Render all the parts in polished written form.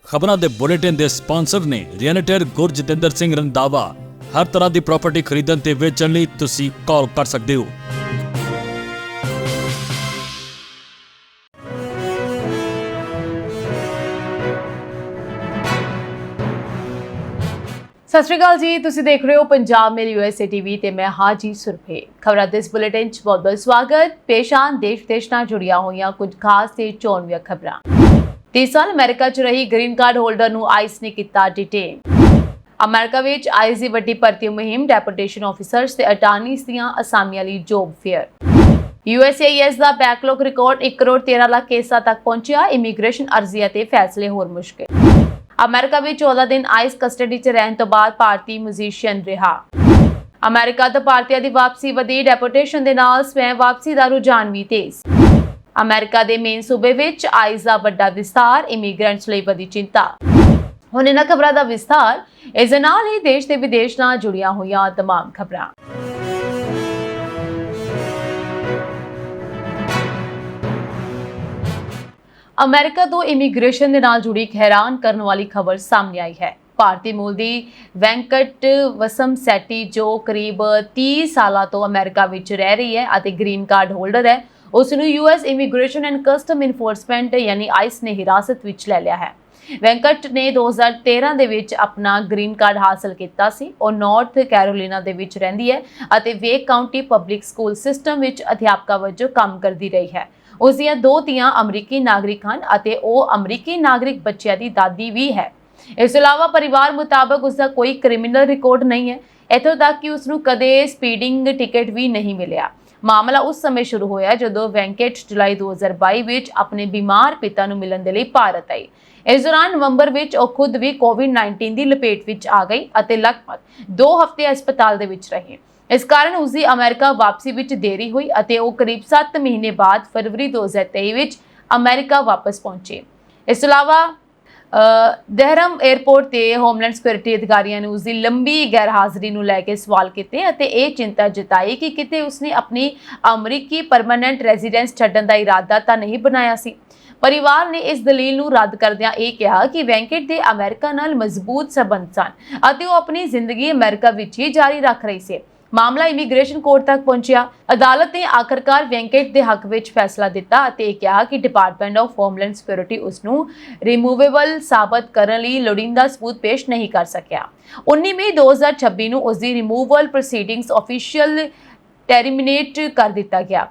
ਖਬਰਾਂ ਦੇ ਬੁਲੇਟਿਨ ਦੇ ਸਪਾਂਸਰ ਨੇ ਰੀਅਲਟਰ ਗੁਰਜਤਿੰਦਰ ਸਿੰਘ ਰੰਧਾਵਾ। ਹਰ ਤਰ੍ਹਾਂ ਦੀ ਪ੍ਰਾਪਰਟੀ ਖਰੀਦਣ ਤੇ ਵੇਚਣ ਲਈ ਤੁਸੀਂ ਕਾਲ ਕਰ ਸਕਦੇ ਹੋ। सत श्री अकाल जी, तुसीं देख रहे हो पंजाब मेल USA TV ते मैं हां जी सुरभि। खबरां दे इस बुलेटिन च बहुत बहुत स्वागत। पेश आन देश विदेश नाल जुड़ियां होईयां कुछ खास ते चोणवीआं खबरां। 30 साल अमेरिका च रही ग्रीन कार्ड होल्डर नूं आइस ने कीता डिटेन। अमेरिका विच आइस दी वड्डी भर्ती मुहिम, डेपुटेशन ऑफिसर्स ते अटार्नीज दीआं असामियां लई जॉब फेयर। USCIS दा बैकलॉग रिकॉर्ड 1 करोड़ 13 लाख केसां तक पहुंचिया। इमीग्रेशन अर्जियां ते फैसले होर मुश्किल। अमेरिका में 14 दिन आइस कस्टडी च रहने तो बाद भारतीय म्यूजिशियन रिहा। अमेरिका तो भारतीय की वापसी वधी, डेपुटेशन के नाल स्वयं वापसी का रुझान भी तेज। अमेरिका के मेन सूबे विच आइस का वड्डा विस्तार, इमीग्रेंट्स लई वधी चिंता। हुण इन्हां खबरां दा विस्तार, इस दे नाल ही देश ते विदेश नाल जुड़ियां होईयां तमाम खबरां। अमेरिका तो इमीग्रेशन के नाल जुड़ी एक हैरान करने वाली खबर सामने आई है। भारतीय मूल दी वेंकट वसम सेट्टी, जो करीब 30 साल तो अमेरिका विच रह रही है और ग्रीन कार्ड होल्डर है, उसनूं US immigration and custom enforcement यानी आइस ने हिरासत विच ले लिया है। वेंकट ने 2013 ਦੇ ਵਿੱਚ ਆਪਣਾ ਗ੍ਰੀਨ ਕਾਰਡ ਹਾਸਲ ਕੀਤਾ ਸੀ। ਉਹ ਨਾਰਥ ਕੈਰੋਲੀਨਾ ਦੇ ਵਿੱਚ ਰਹਿੰਦੀ ਹੈ ਅਤੇ ਵੇਕ ਕਾਉਂਟੀ ਪਬਲਿਕ ਸਕੂਲ ਸਿਸਟਮ ਵਿੱਚ ਅਧਿਆਪਕਾ ਵਜੋਂ ਕੰਮ ਕਰਦੀ ਰਹੀ ਹੈ। ਉਸ ਦੀਆਂ 2 ਧੀਆਂ ਅਮਰੀਕੀ ਨਾਗਰਿਕ ਹਨ ਅਤੇ ਉਹ ਅਮਰੀਕੀ ਨਾਗਰਿਕ ਬੱਚਿਆਂ ਦੀ ਦਾਦੀ ਵੀ ਹੈ। ਇਸ ਤੋਂ ਇਲਾਵਾ ਪਰਿਵਾਰ ਮੁਤਾਬਕ ਉਸ ਦਾ ਕੋਈ ਕ੍ਰਿਮੀਨਲ ਰਿਕਾਰਡ ਨਹੀਂ ਹੈ, ਇੱਥੋਂ ਤੱਕ ਕਿ ਉਸ ਨੂੰ ਕਦੇ ਸਪੀਡਿੰਗ ਟਿਕਟ ਵੀ ਨਹੀਂ ਮਿਲਿਆ। ਮਾਮਲਾ ਉਸ ਸਮੇਂ ਸ਼ੁਰੂ ਹੋਇਆ ਜਦੋਂ ਵੈਂਕਟ ਜੁਲਾਈ 2022 ਵਿੱਚ ਆਪਣੇ ਬਿਮਾਰ ਪਿਤਾ ਨੂੰ ਮਿਲਣ ਦੇ ਲਈ ਭਾਰਤ ਆਈ। ਇਸ ਦੌਰਾਨ ਨਵੰਬਰ ਵਿੱਚ ਉਹ ਖੁਦ ਵੀ ਕੋਵਿਡ-19 ਦੀ ਲਪੇਟ ਵਿੱਚ ਆ ਗਈ ਅਤੇ ਲਗਭਗ 2 ਹਫ਼ਤੇ ਹਸਪਤਾਲ ਦੇ ਵਿੱਚ ਰਹੀ। ਇਸ ਕਾਰਨ ਉਸ ਦੀ ਅਮਰੀਕਾ ਵਾਪਸੀ ਵਿੱਚ ਦੇਰੀ ਹੋਈ ਅਤੇ ਉਹ ਕਰੀਬ 7 ਮਹੀਨੇ ਬਾਅਦ ਫਰਵਰੀ 2023 ਵਿੱਚ ਅਮਰੀਕਾ ਵਾਪਸ ਪਹੁੰਚੇ। ਇਸ ਤੋਂ ਇਲਾਵਾ ਦਹਰਮ 에ਅਰਪੋਰਟ ਤੇ ਹੋਮਲੈਂਡ ਸਿਕਿਉਰਿਟੀ ਅਧਿਕਾਰੀਆਂ ਨੇ ਉਸ ਦੀ ਲੰਬੀ ਗੈਰ ਹਾਜ਼ਰੀ ਨੂੰ ਲੈ ਕੇ ਸਵਾਲ ਕੀਤੇ ਅਤੇ ਇਹ ਚਿੰਤਾ ਜਤਾਈ ਕਿ ਕਿਤੇ ਉਸਨੇ ਆਪਣੀ ਅਮਰੀਕੀ ਪਰਮਾਨੈਂਟ ਰੈਜ਼ੀਡੈਂਸ ਛੱਡਣ ਦਾ ਇਰਾਦਾ ਤਾਂ ਨਹੀਂ ਬਣਾਇਆ ਸੀ। परिवार ने इस दलील ਨੂੰ ਰੱਦ ਕਰਦਿਆਂ ਇਹ ਕਿਹਾ ਕਿ ਵੈਂਕਟ ਦੇ ਅਮਰੀਕਾ ਨਾਲ ਮਜ਼ਬੂਤ ਸਬੰਧ ਸਨ ਅਤੇ ਉਹ ਆਪਣੀ ਜ਼ਿੰਦਗੀ ਅਮਰੀਕਾ ਵਿੱਚ ਹੀ ਜਾਰੀ ਰੱਖ ਰਹੀ ਸੀ। ਮਾਮਲਾ ਇਮੀਗ੍ਰੇਸ਼ਨ ਕੋਰਟ ਤੱਕ ਪਹੁੰਚਿਆ। ਅਦਾਲਤ ਨੇ ਆਖਰਕਾਰ ਵੈਂਕਟ ਦੇ ਹੱਕ ਵਿੱਚ ਫੈਸਲਾ ਦਿੱਤਾ ਅਤੇ ਇਹ ਕਿਹਾ ਕਿ ਡਿਪਾਰਟਮੈਂਟ ਆਫ ਹੋਮਲੈਂਡ ਸਿਕਿਉਰਿਟੀ ਉਸ ਨੂੰ ਰਿਮੂਵੇਬਲ ਸਾਬਤ ਕਰਨ ਲਈ ਲੋੜੀਂਦਾ ਸਬੂਤ ਪੇਸ਼ ਨਹੀਂ ਕਰ ਸਕਿਆ। 19 ਮਈ 2026 ਨੂੰ ਉਸ ਦੀ ਰਿਮੂਵਲ ਪ੍ਰੋਸੀਡਿੰਗਸ ਆਫੀਸ਼ੀਅਲ ਟਰਮੀਨੇਟ ਕਰ ਦਿੱਤਾ ਗਿਆ।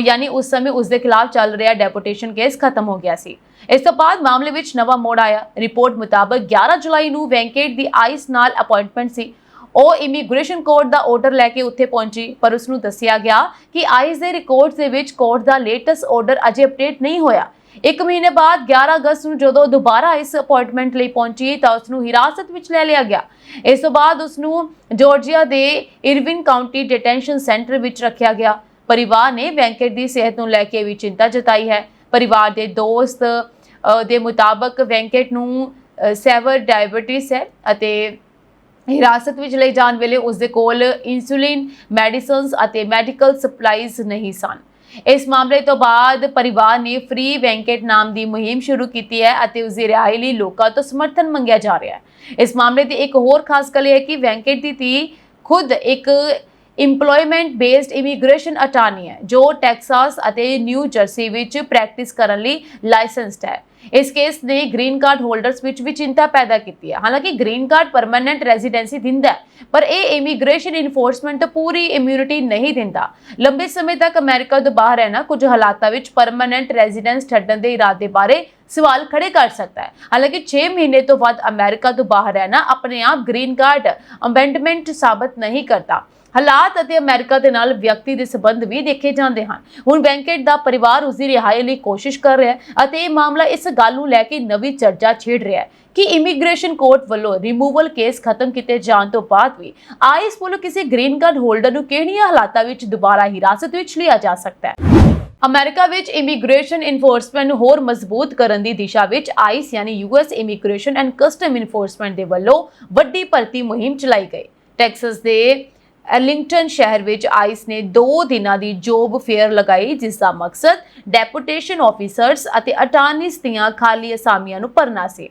यानी उस समय उसके खिलाफ चल रहा डेपुटेशन केस खत्म हो गया सी। इस तो बाद मामले विच नवा मोड़ आया। रिपोर्ट मुताबिक 11 जुलाई ਨੂੰ ਵੈਂਕਟ ਦੀ ਆਈਸ ਨਾਲ ਅਪਾਇੰਟਮੈਂਟ ਸੀ। ਉਹ ਇਮੀਗ੍ਰੇਸ਼ਨ ਕੋਰਟ ਦਾ ਆਰਡਰ ਲੈ ਕੇ ਉੱਥੇ ਪਹੁੰਚੀ, ਪਰ ਉਸ ਨੂੰ ਦੱਸਿਆ ਗਿਆ ਕਿ ਆਈਸ ਦੇ ਰਿਕਾਰਡਸ ਦੇ ਵਿੱਚ ਕੋਰਟ ਦਾ ਲੇਟੈਸਟ ਆਰਡਰ ਅਜੇ ਅਪਡੇਟ ਨਹੀਂ ਹੋਇਆ। 1 ਮਹੀਨੇ ਬਾਅਦ 11 ਅਗਸਤ ਨੂੰ ਜਦੋਂ ਦੁਬਾਰਾ ਇਸ ਅਪਾਇੰਟਮੈਂਟ ਲਈ ਪਹੁੰਚੀ ਤਾਂ ਉਸ ਨੂੰ ਹਿਰਾਸਤ ਵਿੱਚ ਲੈ ਲਿਆ ਗਿਆ। ਇਸ ਤੋਂ ਬਾਅਦ ਉਸ ਨੂੰ ਜਾਰਜੀਆ ਦੇ ਇਰਵਿਨ ਕਾਉਂਟੀ ਡਿਟੈਂਸ਼ਨ ਸੈਂਟਰ ਵਿੱਚ ਰੱਖਿਆ ਗਿਆ। परिवार ने वेंकट की सेहत को लैके भी चिंता जताई है। परिवार के दोस्त के मुताबिक वेंकट नूं सैवर डायबिटीज है अते हिरासत में ले जाने वेले उसके कोल इंसुलिन, मेडिसिन्स अते मेडिकल सप्लाइज नहीं सन। इस मामले तो बाद परिवार ने फ्री वेंकट नाम की मुहिम शुरू की है अते उसकी रिहाई लई लोकां तो समर्थन मंगया जा रहा है। इस मामले की एक होर खास गल है कि वेंकट की धी खुद एक इंप्लॉयमेंट बेस्ड इमीग्रेशन अटार्नी है जो टैक्सास ਅਤੇ न्यू जर्सी ਵਿੱਚ प्रैक्टिस ਕਰਨ ਲਈ ਲਾਇਸੈਂਸਡ ਹੈ। इस केस ने ग्रीन कार्ड होल्डर्स ਵਿੱਚ भी चिंता पैदा की है। हालांकि ग्रीन कार्ड परमानेंट रेजिडेंसी दिंदा है पर यह इमीग्रेशन इनफोर्समेंट पूरी इम्यूनिटी नहीं दिंदा। लंबे समय तक अमेरिका ਤੋਂ ਬਾਹਰ रहना कुछ हालातों ਵਿੱਚ परमानेंट रेजिडेंस ਛੱਡਣ ਦੇ इरादे बारे सवाल खड़े कर सकता है। हालांकि 6 महीने तो बाद अमेरिका ਤੋਂ ਬਾਹਰ रहना अपने आप ग्रीन कार्ड अमेंडमेंट साबित नहीं करता। हालात ਅਤੇ अमेरिका ਦੇ ਨਾਲ ਵਿਅਕਤੀ ਦੇ ਸੰਬੰਧ ਵੀ ਦੇਖੇ ਜਾਂਦੇ ਹਨ। ਹੁਣ ਵੈਂਕਟ ਦਾ ਪਰਿਵਾਰ ਉਸ ਦੀ ਰਿਹਾਈ ਲਈ ਕੋਸ਼ਿਸ਼ ਕਰ ਰਿਹਾ ਹੈ ਅਤੇ ਇਹ ਮਾਮਲਾ ਇਸ ਗੱਲ ਨੂੰ ਲੈ ਕੇ ਨਵੀਂ ਚਰਚਾ ਛੇੜ ਰਿਹਾ ਹੈ ਕਿ ਇਮੀਗ੍ਰੇਸ਼ਨ ਕੋਰਟ ਵੱਲੋਂ ਰਿਮੂਵਲ ਕੇਸ ਖਤਮ ਕੀਤੇ ਜਾਣ ਤੋਂ ਬਾਅਦ ਵੀ ਆਈਸ ਵੱਲੋਂ ਕਿਸੇ ਗ੍ਰੀਨ ਕਾਰਡ ਹੋਲਡਰ ਨੂੰ ਕਿਹੜੀਆਂ ਹਾਲਾਤਾਂ ਵਿੱਚ ਦੁਬਾਰਾ ਹਿਰਾਸਤ ਵਿੱਚ ਲਿਆ ਜਾ ਸਕਦਾ ਹੈ। ਅਮਰੀਕਾ ਵਿੱਚ ਇਮੀਗ੍ਰੇਸ਼ਨ ਇਨਫੋਰਸਮੈਂਟ ਨੂੰ ਹੋਰ ਮਜ਼ਬੂਤ ਕਰਨ ਦੀ ਦਿਸ਼ਾ ਵਿੱਚ ਆਈਸ ਯਾਨੀ US immigration and custom enforcement ਦੇ ਵੱਲੋਂ ਵੱਡੀ ਭਰਤੀ ਮੁਹਿੰਮ ਚਲਾਈ ਗਈ। ਟੈਕਸਸ ਦੇ ਐਰਲਿੰਗਟਨ ਸ਼ਹਿਰ ਵਿੱਚ ਆਈਸ ਨੇ 2 ਦਿਨਾਂ ਦੀ ਜੋਬ ਫੇਅਰ ਲਗਾਈ ਜਿਸ ਦਾ ਮਕਸਦ ਡੈਪੂਟੇਸ਼ਨ ਆਫੀਸਰਸ ਅਤੇ ਅਟਾਰਨੀਜ਼ ਦੀਆਂ ਖਾਲੀ ਅਸਾਮੀਆਂ ਨੂੰ ਭਰਨਾ ਸੀ।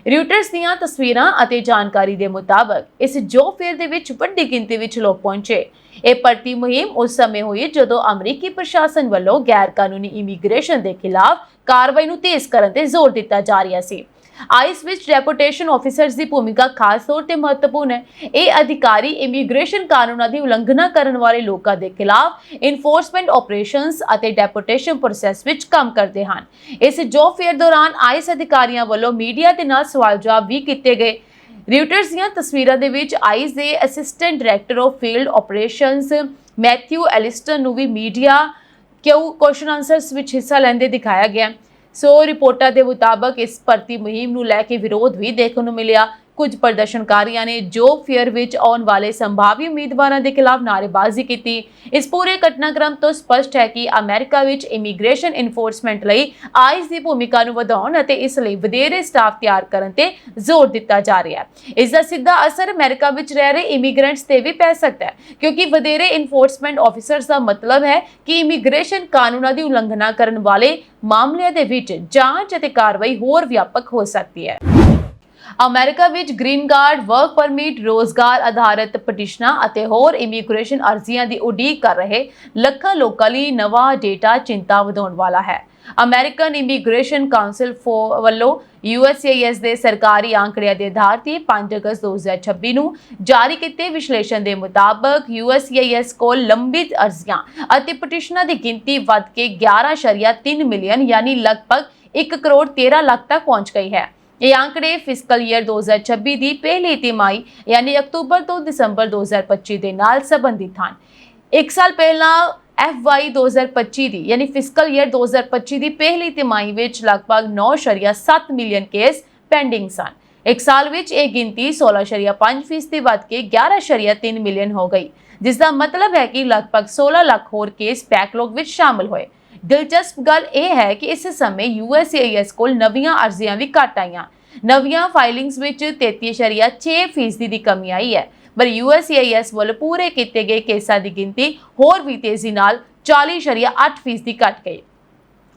ਰਿਊਟਰਸ ਦੀਆਂ ਤਸਵੀਰਾਂ ਅਤੇ ਜਾਣਕਾਰੀ ਦੇ ਮੁਤਾਬਕ ਇਸ ਜੌਬ ਫੇਅਰ ਦੇ ਵਿੱਚ ਵੱਡੀ ਗਿਣਤੀ ਵਿੱਚ ਲੋਕ ਪਹੁੰਚੇ। ਇਹ ਭਰਤੀ ਮੁਹਿੰਮ ਉਸ ਸਮੇਂ ਹੋਈ ਜਦੋਂ ਅਮਰੀਕੀ ਪ੍ਰਸ਼ਾਸਨ ਵੱਲੋਂ ਗੈਰ ਕਾਨੂੰਨੀ ਇਮੀਗ੍ਰੇਸ਼ਨ ਦੇ ਖਿਲਾਫ ਕਾਰਵਾਈ ਨੂੰ ਤੇਜ਼ ਕਰਨ ਤੇ ਜ਼ੋਰ ਦਿੱਤਾ ਜਾ ਰਿਹਾ ਸੀ। ਆਈਸ ਵਿੱਚ ਡੈਪੋਟੇਸ਼ਨ ਆਫੀਸਰਸ ਦੀ ਭੂਮਿਕਾ ਖਾਸ ਤੌਰ ਤੇ ਮਹੱਤਵਪੂਰਨ ਹੈ। ਇਹ ਅਧਿਕਾਰੀ ਇਮੀਗ੍ਰੇਸ਼ਨ ਕਾਨੂੰਨਾਂ ਦੀ ਉਲੰਘਣਾ ਕਰਨ ਵਾਲੇ ਲੋਕਾਂ ਦੇ ਖਿਲਾਫ ਇਨਫੋਰਸਮੈਂਟ ਆਪਰੇਸ਼ਨਸ ਅਤੇ ਡੈਪੋਟੇਸ਼ਨ ਪ੍ਰੋਸੈਸ ਵਿੱਚ ਕੰਮ ਕਰਦੇ ਹਨ। ਇਸ ਜੌਬ ਫੇਅਰ ਦੌਰਾਨ ਆਈਸ ਅਧਿਕਾਰੀਆਂ ਵੱਲੋਂ ਮੀਡੀਆ ਦੇ ਨਾਲ ਸਵਾਲ ਜਵਾਬ ਵੀ ਕੀਤੇ ਗਏ। ਰਿਊਟਰਸ ਦੀਆਂ ਤਸਵੀਰਾਂ ਦੇ ਵਿੱਚ ਆਈਸ ਦੇ assistant director of field operations Matthew Allister ਨੂੰ ਵੀ ਮੀਡੀਆ ਕੁਐਸਚਨ ਆਨਸਰਸ ਵਿੱਚ ਹਿੱਸਾ ਲੈਂਦੇ ਦਿਖਾਇਆ ਗਿਆ। ਸੋ ਰਿਪੋਰਟਾਂ ਦੇ ਮੁਤਾਬਕ ਇਸ ਭਰਤੀ ਮੁਹਿੰਮ ਨੂੰ ਲੈ ਕੇ ਵਿਰੋਧ ਵੀ ਦੇਖਣ ਨੂੰ ਮਿਲਿਆ। ਕੁਝ ਪ੍ਰਦਰਸ਼ਨਕਾਰੀਆਂ ਨੇ ਜੌਬ ਫੇਅਰ ਵਿੱਚ ਆਉਣ ਵਾਲੇ ਸੰਭਾਵੀ ਉਮੀਦਵਾਰਾਂ ਦੇ ਖਿਲਾਫ ਨਾਅਰੇਬਾਜ਼ੀ ਕੀਤੀ। ਇਸ ਪੂਰੇ ਘਟਨਾਕ੍ਰਮ ਤੋਂ ਸਪਸ਼ਟ ਹੈ ਕਿ ਅਮਰੀਕਾ ਵਿੱਚ ਇਮੀਗ੍ਰੇਸ਼ਨ ਇਨਫੋਰਸਮੈਂਟ ਲਈ ਆਈਸ ਦੀ ਭੂਮਿਕਾ ਨੂੰ ਵਧਾਉਣ ਅਤੇ ਇਸ ਲਈ ਵਧੇਰੇ ਸਟਾਫ ਤਿਆਰ ਕਰਨ ਤੇ ਜ਼ੋਰ ਦਿੱਤਾ ਜਾ ਰਿਹਾ ਹੈ। ਇਸ ਦਾ ਸਿੱਧਾ ਅਸਰ ਅਮਰੀਕਾ ਵਿੱਚ ਰਹਿ ਰਹੇ ਇਮੀਗ੍ਰੈਂਟਸ ਤੇ ਵੀ ਪੈ ਸਕਦਾ ਹੈ, ਕਿਉਂਕਿ ਵਧੇਰੇ ਇਨਫੋਰਸਮੈਂਟ ਆਫੀਸਰਸ ਦਾ ਮਤਲਬ ਹੈ ਕਿ ਇਮੀਗ੍ਰੇਸ਼ਨ ਕਾਨੂੰਨਾਂ ਦੀ ਉਲੰਘਣਾ ਕਰਨ ਵਾਲੇ ਮਾਮਲਿਆਂ ਦੇ ਵਿੱਚ ਜਾਂਚ ਅਤੇ ਕਾਰਵਾਈ ਹੋਰ ਵਿਆਪਕ ਹੋ ਸਕਦੀ ਹੈ। ਅਮਰੀਕਾ ਵਿੱਚ ਗ੍ਰੀਨ ਕਾਰਡ, ਵਰਕ ਪਰਮਿਟ, ਰੋਜ਼ਗਾਰ ਆਧਾਰਿਤ ਪਟੀਸ਼ਨਾਂ ਅਤੇ ਹੋਰ ਇਮੀਗ੍ਰੇਸ਼ਨ ਅਰਜ਼ੀਆਂ ਦੀ ਉਡੀਕ ਕਰ ਰਹੇ ਲੱਖਾਂ ਲੋਕਾਂ ਲਈ ਨਵਾਂ ਡੇਟਾ ਚਿੰਤਾ ਵਧਾਉਣ ਵਾਲਾ ਹੈ। ਅਮਰੀਕਨ ਇਮੀਗ੍ਰੇਸ਼ਨ ਕਾਉਂਸਲ ਵੱਲੋਂ USCIS ਦੇ ਸਰਕਾਰੀ ਅੰਕੜਿਆਂ ਦੇ ਆਧਾਰ ਤੇ 5 ਅਗਸਤ 2026 ਨੂੰ ਜਾਰੀ ਕੀਤੇ ਵਿਸ਼ਲੇਸ਼ਣ ਦੇ ਮੁਤਾਬਕ USCIS ਕੋਲ ਲੰਬਿਤ ਅਰਜ਼ੀਆਂ ਅਤੇ ਪਟੀਸ਼ਨਾਂ ਦੀ ਗਿਣਤੀ ਵੱਧ ਕੇ 11.3 ਮਿਲੀਅਨ ਯਾਨੀ ਲਗਭਗ 1 ਕਰੋੜ 13 ਲੱਖ ਤੱਕ ਪਹੁੰਚ ਗਈ ਹੈ। ਇਹ ਅੰਕੜੇ ਫਿਸਕਲ ਈਅਰ 2026 ਦੀ ਪਹਿਲੀ ਤਿਮਾਹੀ ਯਾਨੀ ਅਕਤੂਬਰ ਤੋਂ ਦਸੰਬਰ 2025 ਦੇ ਨਾਲ ਸੰਬੰਧਿਤ ਹਨ। ਇੱਕ ਸਾਲ ਪਹਿਲਾਂ FY 2025 ਦੀ ਯਾਨੀ ਫਿਸਕਲ ਈਅਰ 2025 ਦੀ ਪਹਿਲੀ ਤਿਮਾਹੀ ਵਿੱਚ ਲਗਭਗ 9.7 ਮਿਲੀਅਨ ਕੇਸ ਪੈਂਡਿੰਗ ਸਨ। ਇੱਕ ਸਾਲ ਵਿੱਚ ਇਹ ਗਿਣਤੀ 16.5% ਵੱਧ ਕੇ 11.3 ਮਿਲੀਅਨ ਹੋ ਗਈ, ਜਿਸ ਦਾ ਮਤਲਬ ਹੈ ਕਿ ਲਗਭਗ 16 ਲੱਖ ਹੋਰ ਕੇਸ ਬੈਕਲੌਗ ਵਿੱਚ ਸ਼ਾਮਲ ਹੋਏ। ਦਿਲਚਸਪ ਗੱਲ ਇਹ ਹੈ ਕਿ ਇਸ ਸਮੇਂ USCIS ਕੋਲ ਨਵੀਆਂ ਅਰਜ਼ੀਆਂ ਵੀ ਘੱਟ ਆਈਆਂ। ਨਵੀਆਂ ਫਾਈਲਿੰਗਸ ਵਿੱਚ 33.6% ਦੀ ਕਮੀ ਆਈ ਹੈ, ਪਰ USCIS ਵੱਲੋਂ ਪੂਰੇ ਕੀਤੇ ਗਏ ਕੇਸਾਂ ਦੀ ਗਿਣਤੀ ਹੋਰ ਵੀ ਤੇਜ਼ੀ ਨਾਲ 40.8% ਘਟ ਗਈ।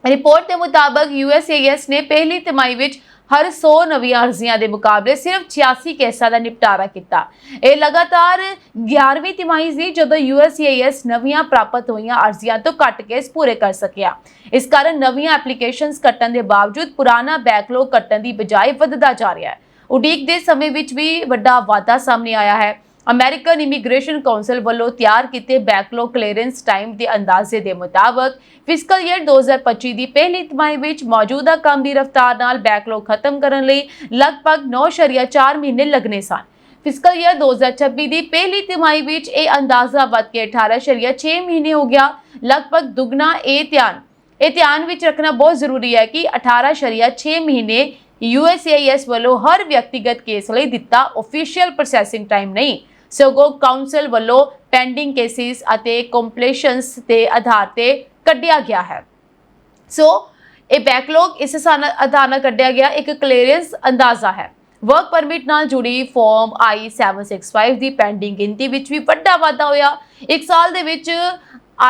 ਰਿਪੋਰਟ ਦੇ ਮੁਤਾਬਕ USCIS ਨੇ ਪਹਿਲੀ ਤਿਮਾਹੀ ਵਿੱਚ ਹਰ 100 ਨਵੀਆਂ ਅਰਜ਼ੀਆਂ ਦੇ ਮੁਕਾਬਲੇ ਸਿਰਫ 86 ਕੇਸਾਂ ਦਾ ਨਿਪਟਾਰਾ ਕੀਤਾ। ਇਹ ਲਗਾਤਾਰ 11ਵੀਂ ਤਿਮਾਹੀ ਸੀ ਜਦੋਂ USCIS ਨਵੀਆਂ ਪ੍ਰਾਪਤ ਹੋਈਆਂ ਅਰਜ਼ੀਆਂ ਤੋਂ ਘੱਟ ਕੇਸ ਪੂਰੇ ਕਰ ਸਕਿਆ। ਇਸ ਕਾਰਨ ਨਵੀਆਂ ਐਪਲੀਕੇਸ਼ਨਸ ਕੱਟਣ ਦੇ ਬਾਵਜੂਦ ਪੁਰਾਣਾ ਬੈਕਲੌਗ ਕੱਟਣ ਦੀ ਬਜਾਏ ਵੱਧਦਾ ਜਾ ਰਿਹਾ ਹੈ। ਉਡੀਕ ਦੇ ਸਮੇਂ ਵਿੱਚ ਵੀ ਵੱਡਾ ਵਾਧਾ ਸਾਹਮਣੇ ਆਇਆ ਹੈ। ਅਮਰੀਕਨ ਇਮੀਗ੍ਰੇਸ਼ਨ ਕਾਉਂਸਲ ਵੱਲੋਂ ਤਿਆਰ ਕੀਤੇ ਬੈਕਲੌਗ ਕਲੀਅਰੈਂਸ ਟਾਈਮ ਦੇ ਅੰਦਾਜ਼ੇ ਦੇ ਮੁਤਾਬਕ ਫਿਸਕਲ ਈਅਰ 2025 ਦੀ ਪਹਿਲੀ ਤਿਮਾਹੀ ਵਿੱਚ ਮੌਜੂਦਾ ਕੰਮ ਦੀ ਰਫ਼ਤਾਰ ਨਾਲ ਬੈਕਲੌਗ ਖਤਮ ਕਰਨ ਲਈ ਲਗਭਗ 9.4 ਮਹੀਨੇ ਲੱਗਣੇ ਸਨ। ਫਿਸਕਲ ਈਅਰ 2026 ਦੀ ਪਹਿਲੀ ਤਿਮਾਹੀ ਵਿੱਚ ਇਹ ਅੰਦਾਜ਼ਾ ਵੱਧ ਕੇ 18.6 ਮਹੀਨੇ ਹੋ ਗਿਆ, ਲਗਭਗ ਦੁੱਗਣਾ। ਇਹ ਧਿਆਨ ਵਿੱਚ ਰੱਖਣਾ ਬਹੁਤ ਜ਼ਰੂਰੀ ਹੈ ਕਿ 18.6 ਮਹੀਨੇ USCIS ਵੱਲੋਂ ਹਰ ਵਿਅਕਤੀਗਤ ਕੇਸ ਲਈ ਦਿੱਤਾ ਆਫੀਸ਼ੀਅਲ ਪ੍ਰੋਸੈਸਿੰਗ ਟਾਈਮ ਨਹੀਂ, ਸਗੋਂ ਕਾਉਂਸਲ ਵੱਲੋਂ ਪੈਂਡਿੰਗ ਕੇਸਿਸ ਅਤੇ ਕੰਪਲੀਸ਼ਨਸ ਦੇ ਆਧਾਰ ਤੇ ਕੱਢਿਆ ਗਿਆ ਹੈ। ਸੋ ਇਹ ਬੈਕਲੌਗ ਇਸ ਆਧਾਰ ਨਾਲ ਕੱਢਿਆ ਗਿਆ ਇੱਕ ਕਲੀਅਰੈਂਸ ਅੰਦਾਜ਼ਾ ਹੈ। ਵਰਕ ਪਰਮਿਟ ਨਾਲ ਜੁੜੀ ਫਾਰਮ I-765 ਦੀ ਪੈਂਡਿੰਗ ਗਿਣਤੀ ਵਿੱਚ ਵੀ ਵੱਡਾ ਵਾਧਾ ਹੋਇਆ। ਇੱਕ ਸਾਲ ਦੇ ਵਿੱਚ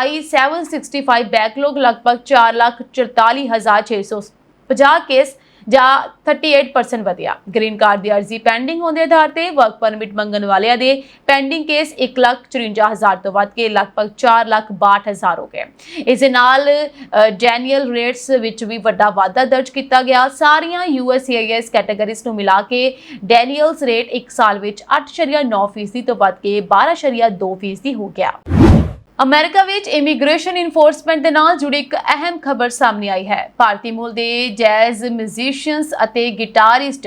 I-765 ਬੈਕਲੌਗ ਲਗਭਗ 4,44,650 ਕੇਸ ਜਾਂ 38% ਵਧਿਆ। ਗ੍ਰੀਨ ਕਾਰਡ ਦੀ ਅਰਜ਼ੀ ਪੈਂਡਿੰਗ ਹੋਣ ਦੇ ਆਧਾਰ ਤੇ ਵਰਕ ਪਰਮਿਟ ਮੰਗਣ ਵਾਲਿਆਂ ਦੇ ਪੈਂਡਿੰਗ ਕੇਸ 1,54,000 ਤੋਂ ਵੱਧ ਕੇ ਲਗਭਗ 4,62,000 ਹੋ ਗਏ। ਇਸ ਦੇ ਨਾਲ ਡੈਨੀਅਲ ਰੇਟਸ ਵਿੱਚ ਵੀ ਵੱਡਾ ਵਾਧਾ ਦਰਜ ਕੀਤਾ ਗਿਆ। ਸਾਰੀਆਂ USCIS ਕੈਟਾਗਰੀਜ਼ ਨੂੰ ਮਿਲਾ ਕੇ ਡੈਨੀਅਲਸ ਰੇਟ ਇੱਕ ਸਾਲ ਵਿੱਚ 8.9% ਤੋਂ ਵੱਧ ਕੇ 12.2% ਹੋ ਗਿਆ। ਅਮਰੀਕਾ ਵਿੱਚ ਇਮੀਗ੍ਰੇਸ਼ਨ ਇਨਫੋਰਸਮੈਂਟ ਦੇ ਨਾਲ ਜੁੜੀ ਇੱਕ ਅਹਿਮ ਖਬਰ ਸਾਹਮਣੇ ਆਈ ਹੈ। ਭਾਰਤੀ ਮੂਲ ਦੇ ਜੈਜ਼ ਮਿਊਜ਼ੀਸ਼ੀਅਨਸ ਅਤੇ ਗਿਟਾਰਿਸਟ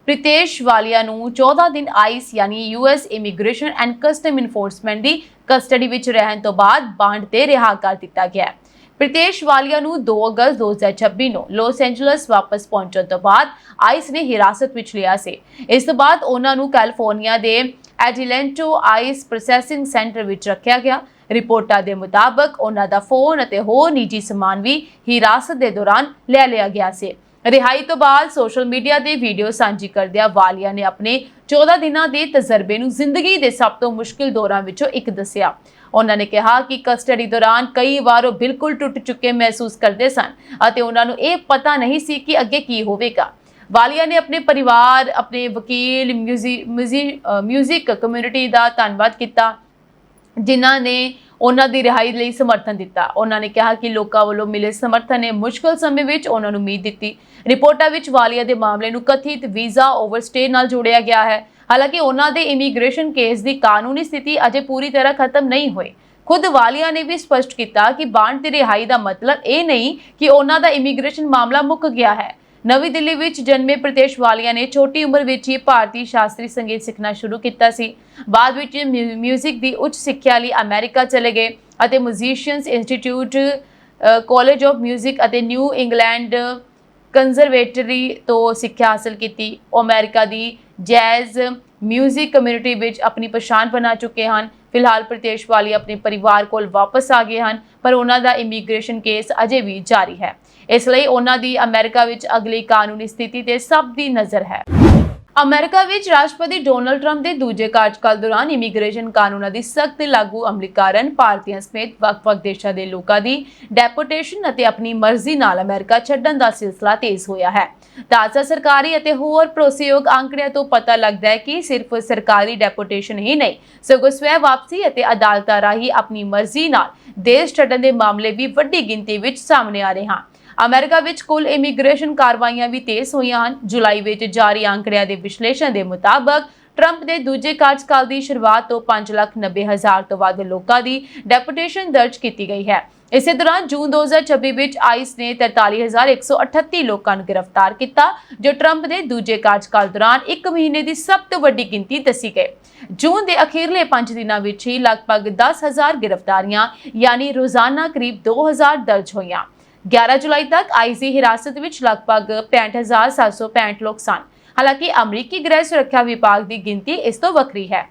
ਪ੍ਰਿਤੇਸ਼ ਵਾਲੀਆ ਨੂੰ 14 ਦਿਨ ਆਈਸ ਯਾਨੀ US immigration and custom enforcement the custody ਵਿੱਚ ਰਹਿਣ ਤੋਂ ਬਾਅਦ ਬਾਂਡ ਤੇ ਰਿਹਾ ਕਰ ਦਿੱਤਾ ਗਿਆ। ਪ੍ਰਿਤੇਸ਼ ਵਾਲੀਆ ਨੂੰ 2 ਅਗਸਤ 2026 ਨੂੰ ਲਾਸ ਐਂਜਲਸ ਵਾਪਸ ਪਹੁੰਚਣ ਤੋਂ ਬਾਅਦ ਆਈਸ ਨੇ ਹਿਰਾਸਤ ਵਿੱਚ ਲਿਆ ਸੀ। ਇਸ ਤੋਂ ਬਾਅਦ ਉਹਨਾਂ ਨੂੰ ਕੈਲੀਫੋਰਨੀਆ ਦੇ ਐਡੀਲੈਂਟੋ ਆਈਸ ਪ੍ਰੋਸੈਸਿੰਗ ਸੈਂਟਰ ਵਿੱਚ ਰੱਖਿਆ ਗਿਆ। ਰਿਪੋਰਟਾਂ ਦੇ ਮੁਤਾਬਕ ਉਹਨਾਂ ਦਾ ਫੋਨ ਅਤੇ ਹੋਰ ਨਿੱਜੀ ਸਮਾਨ ਵੀ ਹਿਰਾਸਤ ਦੇ ਦੌਰਾਨ ਲੈ ਲਿਆ ਗਿਆ ਸੀ। ਰਿਹਾਈ ਤੋਂ ਬਾਅਦ ਸੋਸ਼ਲ ਮੀਡੀਆ ਤੇ ਵੀਡੀਓ ਸਾਂਝੀ ਕਰਦਿਆਂ ਵਾਲੀਆ ਨੇ ਆਪਣੇ 14 ਦਿਨਾਂ ਦੇ ਤਜਰਬੇ ਨੂੰ ਜ਼ਿੰਦਗੀ ਦੇ ਸਭ ਤੋਂ ਮੁਸ਼ਕਿਲ ਦੌਰਾਂ ਵਿੱਚੋਂ ਇੱਕ ਦੱਸਿਆ। ਉਹਨਾਂ ਨੇ ਕਿਹਾ ਕਿ ਕਸਟਡੀ ਦੌਰਾਨ ਕਈ ਵਾਰ ਉਹ ਬਿਲਕੁਲ ਟੁੱਟ ਚੁੱਕੇ ਮਹਿਸੂਸ ਕਰਦੇ ਸਨ ਅਤੇ ਉਹਨਾਂ ਨੂੰ ਇਹ ਪਤਾ ਨਹੀਂ ਸੀ ਕਿ ਅੱਗੇ ਕੀ ਹੋਵੇਗਾ। ਵਾਲੀਆ ਨੇ ਆਪਣੇ ਪਰਿਵਾਰ, ਆਪਣੇ ਵਕੀਲ, ਮਿਊਜ਼ਿਕ ਕਮਿਊਨਿਟੀ ਦਾ ਧੰਨਵਾਦ ਕੀਤਾ ਜਿਨ੍ਹਾਂ ਨੇ ਉਹਨਾਂ ਦੀ ਰਿਹਾਈ ਲਈ ਸਮਰਥਨ ਦਿੱਤਾ। ਉਹਨਾਂ ਨੇ ਕਿਹਾ ਕਿ ਲੋਕਾਂ ਵੱਲੋਂ ਮਿਲੇ ਸਮਰਥਨ ਨੇ ਮੁਸ਼ਕਲ ਸਮੇਂ ਵਿੱਚ ਉਹਨਾਂ ਨੂੰ ਉਮੀਦ ਦਿੱਤੀ। ਰਿਪੋਰਟਾਂ ਵਿੱਚ ਵਾਲੀਆ ਦੇ ਮਾਮਲੇ ਨੂੰ ਕਥਿਤ ਵੀਜ਼ਾ ਓਵਰਸਟੇ ਨਾਲ ਜੋੜਿਆ ਗਿਆ ਹੈ। ਹਾਲਾਂਕਿ ਉਹਨਾਂ ਦੇ ਇਮੀਗ੍ਰੇਸ਼ਨ ਕੇਸ ਦੀ ਕਾਨੂੰਨੀ ਸਥਿਤੀ ਅਜੇ ਪੂਰੀ ਤਰ੍ਹਾਂ ਖਤਮ ਨਹੀਂ ਹੋਈ। ਖੁਦ ਵਾਲੀਆ ਨੇ ਵੀ ਸਪਸ਼ਟ ਕੀਤਾ ਕਿ ਬਾਂਡ ਦੀ ਰਿਹਾਈ ਦਾ ਮਤਲਬ ਇਹ ਨਹੀਂ ਕਿ ਉਹਨਾਂ ਦਾ ਇਮੀਗ੍ਰੇਸ਼ਨ ਮਾਮਲਾ ਮੁੱਕ ਗਿਆ ਹੈ। ਨਵੀਂ ਦਿੱਲੀ ਵਿੱਚ ਜਨਮੇ ਪ੍ਰਿਤੇਸ਼ ਵਾਲੀਆ ਨੇ ਛੋਟੀ ਉਮਰ ਵਿੱਚ ਹੀ ਭਾਰਤੀ ਸ਼ਾਸਤਰੀ ਸੰਗੀਤ ਸਿੱਖਣਾ ਸ਼ੁਰੂ ਕੀਤਾ ਸੀ। ਬਾਅਦ ਵਿੱਚ ਮਿਊਜ਼ਿਕ ਦੀ ਉੱਚ ਸਿੱਖਿਆ ਲਈ ਅਮਰੀਕਾ ਚਲੇ ਗਏ ਅਤੇ musicians institute, college of music ਅਤੇ ਨਿਊ ਇੰਗਲੈਂਡ ਕੰਜ਼ਰਵੇਟਰੀ ਤੋਂ ਸਿੱਖਿਆ ਹਾਸਲ ਕੀਤੀ। ਉਹ ਅਮਰੀਕਾ ਦੀ ਜੈਜ਼ ਮਿਊਜ਼ਿਕ ਕਮਿਊਨਿਟੀ ਵਿੱਚ ਆਪਣੀ ਪਛਾਣ ਬਣਾ ਚੁੱਕੇ ਹਨ। ਫਿਲਹਾਲ ਪ੍ਰਿਤੇਸ਼ ਵਾਲੀਆ ਆਪਣੇ ਪਰਿਵਾਰ ਕੋਲ ਵਾਪਸ ਆ ਗਏ ਹਨ, ਪਰ ਉਹਨਾਂ ਦਾ ਇਮੀਗ੍ਰੇਸ਼ਨ ਕੇਸ ਅਜੇ ਵੀ ਜਾਰੀ ਹੈ। ਇਸ ਲਈ ਉਹਨਾਂ ਦੀ ਅਮਰੀਕਾ ਵਿੱਚ ਅਗਲੀ ਕਾਨੂੰਨੀ ਸਥਿਤੀ ਤੇ ਸਭ ਦੀ ਨਜ਼ਰ ਹੈ। ਅਮਰੀਕਾ ਵਿੱਚ ਰਾਸ਼ਟਰਪਤੀ ਡੋਨਾਲਡ ਟਰੰਪ ਦੇ ਦੂਜੇ ਕਾਰਜਕਾਲ ਦੌਰਾਨ ਇਮੀਗ੍ਰੇਸ਼ਨ ਕਾਨੂੰਨਾਂ ਦੀ ਸਖਤ ਲਾਗੂ ਅਮਲੀ ਕਾਰਨ ਭਾਰਤੀਆਂ ਸਮੇਤ ਵੱਖ-ਵੱਖ ਦੇਸ਼ਾਂ ਦੇ ਲੋਕਾਂ ਦੀ ਡੈਪੋਟੇਸ਼ਨ ਅਤੇ ਆਪਣੀ ਮਰਜ਼ੀ ਨਾਲ ਅਮਰੀਕਾ ਛੱਡਣ ਦਾ ਸਿਲਸਿਲਾ ਤੇਜ਼ ਹੋਇਆ ਹੈ। ਤਾਜ਼ਾ ਸਰਕਾਰੀ ਅਤੇ ਹੋਰ ਭਰੋਸੇਯੋਗ ਅੰਕੜਿਆਂ ਤੋਂ ਪਤਾ ਲੱਗਦਾ ਹੈ ਕਿ ਸਿਰਫ ਸਰਕਾਰੀ ਡੈਪੋਟੇਸ਼ਨ ਹੀ ਨਹੀਂ, ਸਗੋਂ ਸਵੈ ਵਾਪਸੀ ਅਤੇ ਅਦਾਲਤਾਂ ਰਾਹੀਂ ਆਪਣੀ ਮਰਜ਼ੀ ਨਾਲ ਦੇਸ਼ ਛੱਡਣ ਦੇ ਮਾਮਲੇ ਵੀ ਵੱਡੀ ਗਿਣਤੀ ਵਿੱਚ ਸਾਹਮਣੇ ਆ ਰਹੇ ਹਨ। ਅਮਰੀਕਾ ਵਿੱਚ ਕੁੱਲ ਇਮੀਗ੍ਰੇਸ਼ਨ ਕਾਰਵਾਈਆਂ ਵੀ ਤੇਜ਼ ਹੋਈਆਂ ਹਨ। ਜੁਲਾਈ ਵਿੱਚ ਜਾਰੀ ਅੰਕੜਿਆਂ ਦੇ ਵਿਸ਼ਲੇਸ਼ਣ ਦੇ ਮੁਤਾਬਕ ਟਰੰਪ ਦੇ ਦੂਜੇ ਕਾਰਜਕਾਲ ਦੀ ਸ਼ੁਰੂਆਤ ਤੋਂ 5,90,000 ਤੋਂ ਵੱਧ ਲੋਕਾਂ ਦੀ ਡੈਪੋਟੇਸ਼ਨ ਦਰਜ ਕੀਤੀ ਗਈ ਹੈ। ਇਸੇ ਦੌਰਾਨ ਜੂਨ 2026 ਵਿੱਚ ਆਈਸ ਨੇ 43,138 ਲੋਕਾਂ ਨੂੰ ਗ੍ਰਿਫਤਾਰ ਕੀਤਾ, ਜੋ ਟਰੰਪ ਦੇ ਦੂਜੇ ਕਾਰਜਕਾਲ ਦੌਰਾਨ ਇੱਕ ਮਹੀਨੇ ਦੀ ਸਭ ਤੋਂ ਵੱਡੀ ਗਿਣਤੀ ਦੱਸੀ ਗਈ। ਜੂਨ ਦੇ ਅਖੀਰਲੇ 5 ਦਿਨਾਂ ਵਿੱਚ ਹੀ ਲਗਭਗ 10,000 ਗ੍ਰਿਫਤਾਰੀਆਂ ਯਾਨੀ ਰੋਜ਼ਾਨਾ ਕਰੀਬ 2,000 ਦਰਜ ਹੋਈਆਂ। 11 ਜੁਲਾਈ ਤੱਕ ਆਈਸ ਦੀ ਹਿਰਾਸਤ ਵਿੱਚ ਲਗਭਗ 65,765 ਲੋਕ ਸਨ। ਹਾਲਾਂਕਿ ਅਮਰੀਕੀ ਗ੍ਰਹਿ ਸੁਰੱਖਿਆ ਵਿਭਾਗ ਦੀ ਗਿਣਤੀ ਇਸ ਤੋਂ ਵੱਖਰੀ ਹੈ।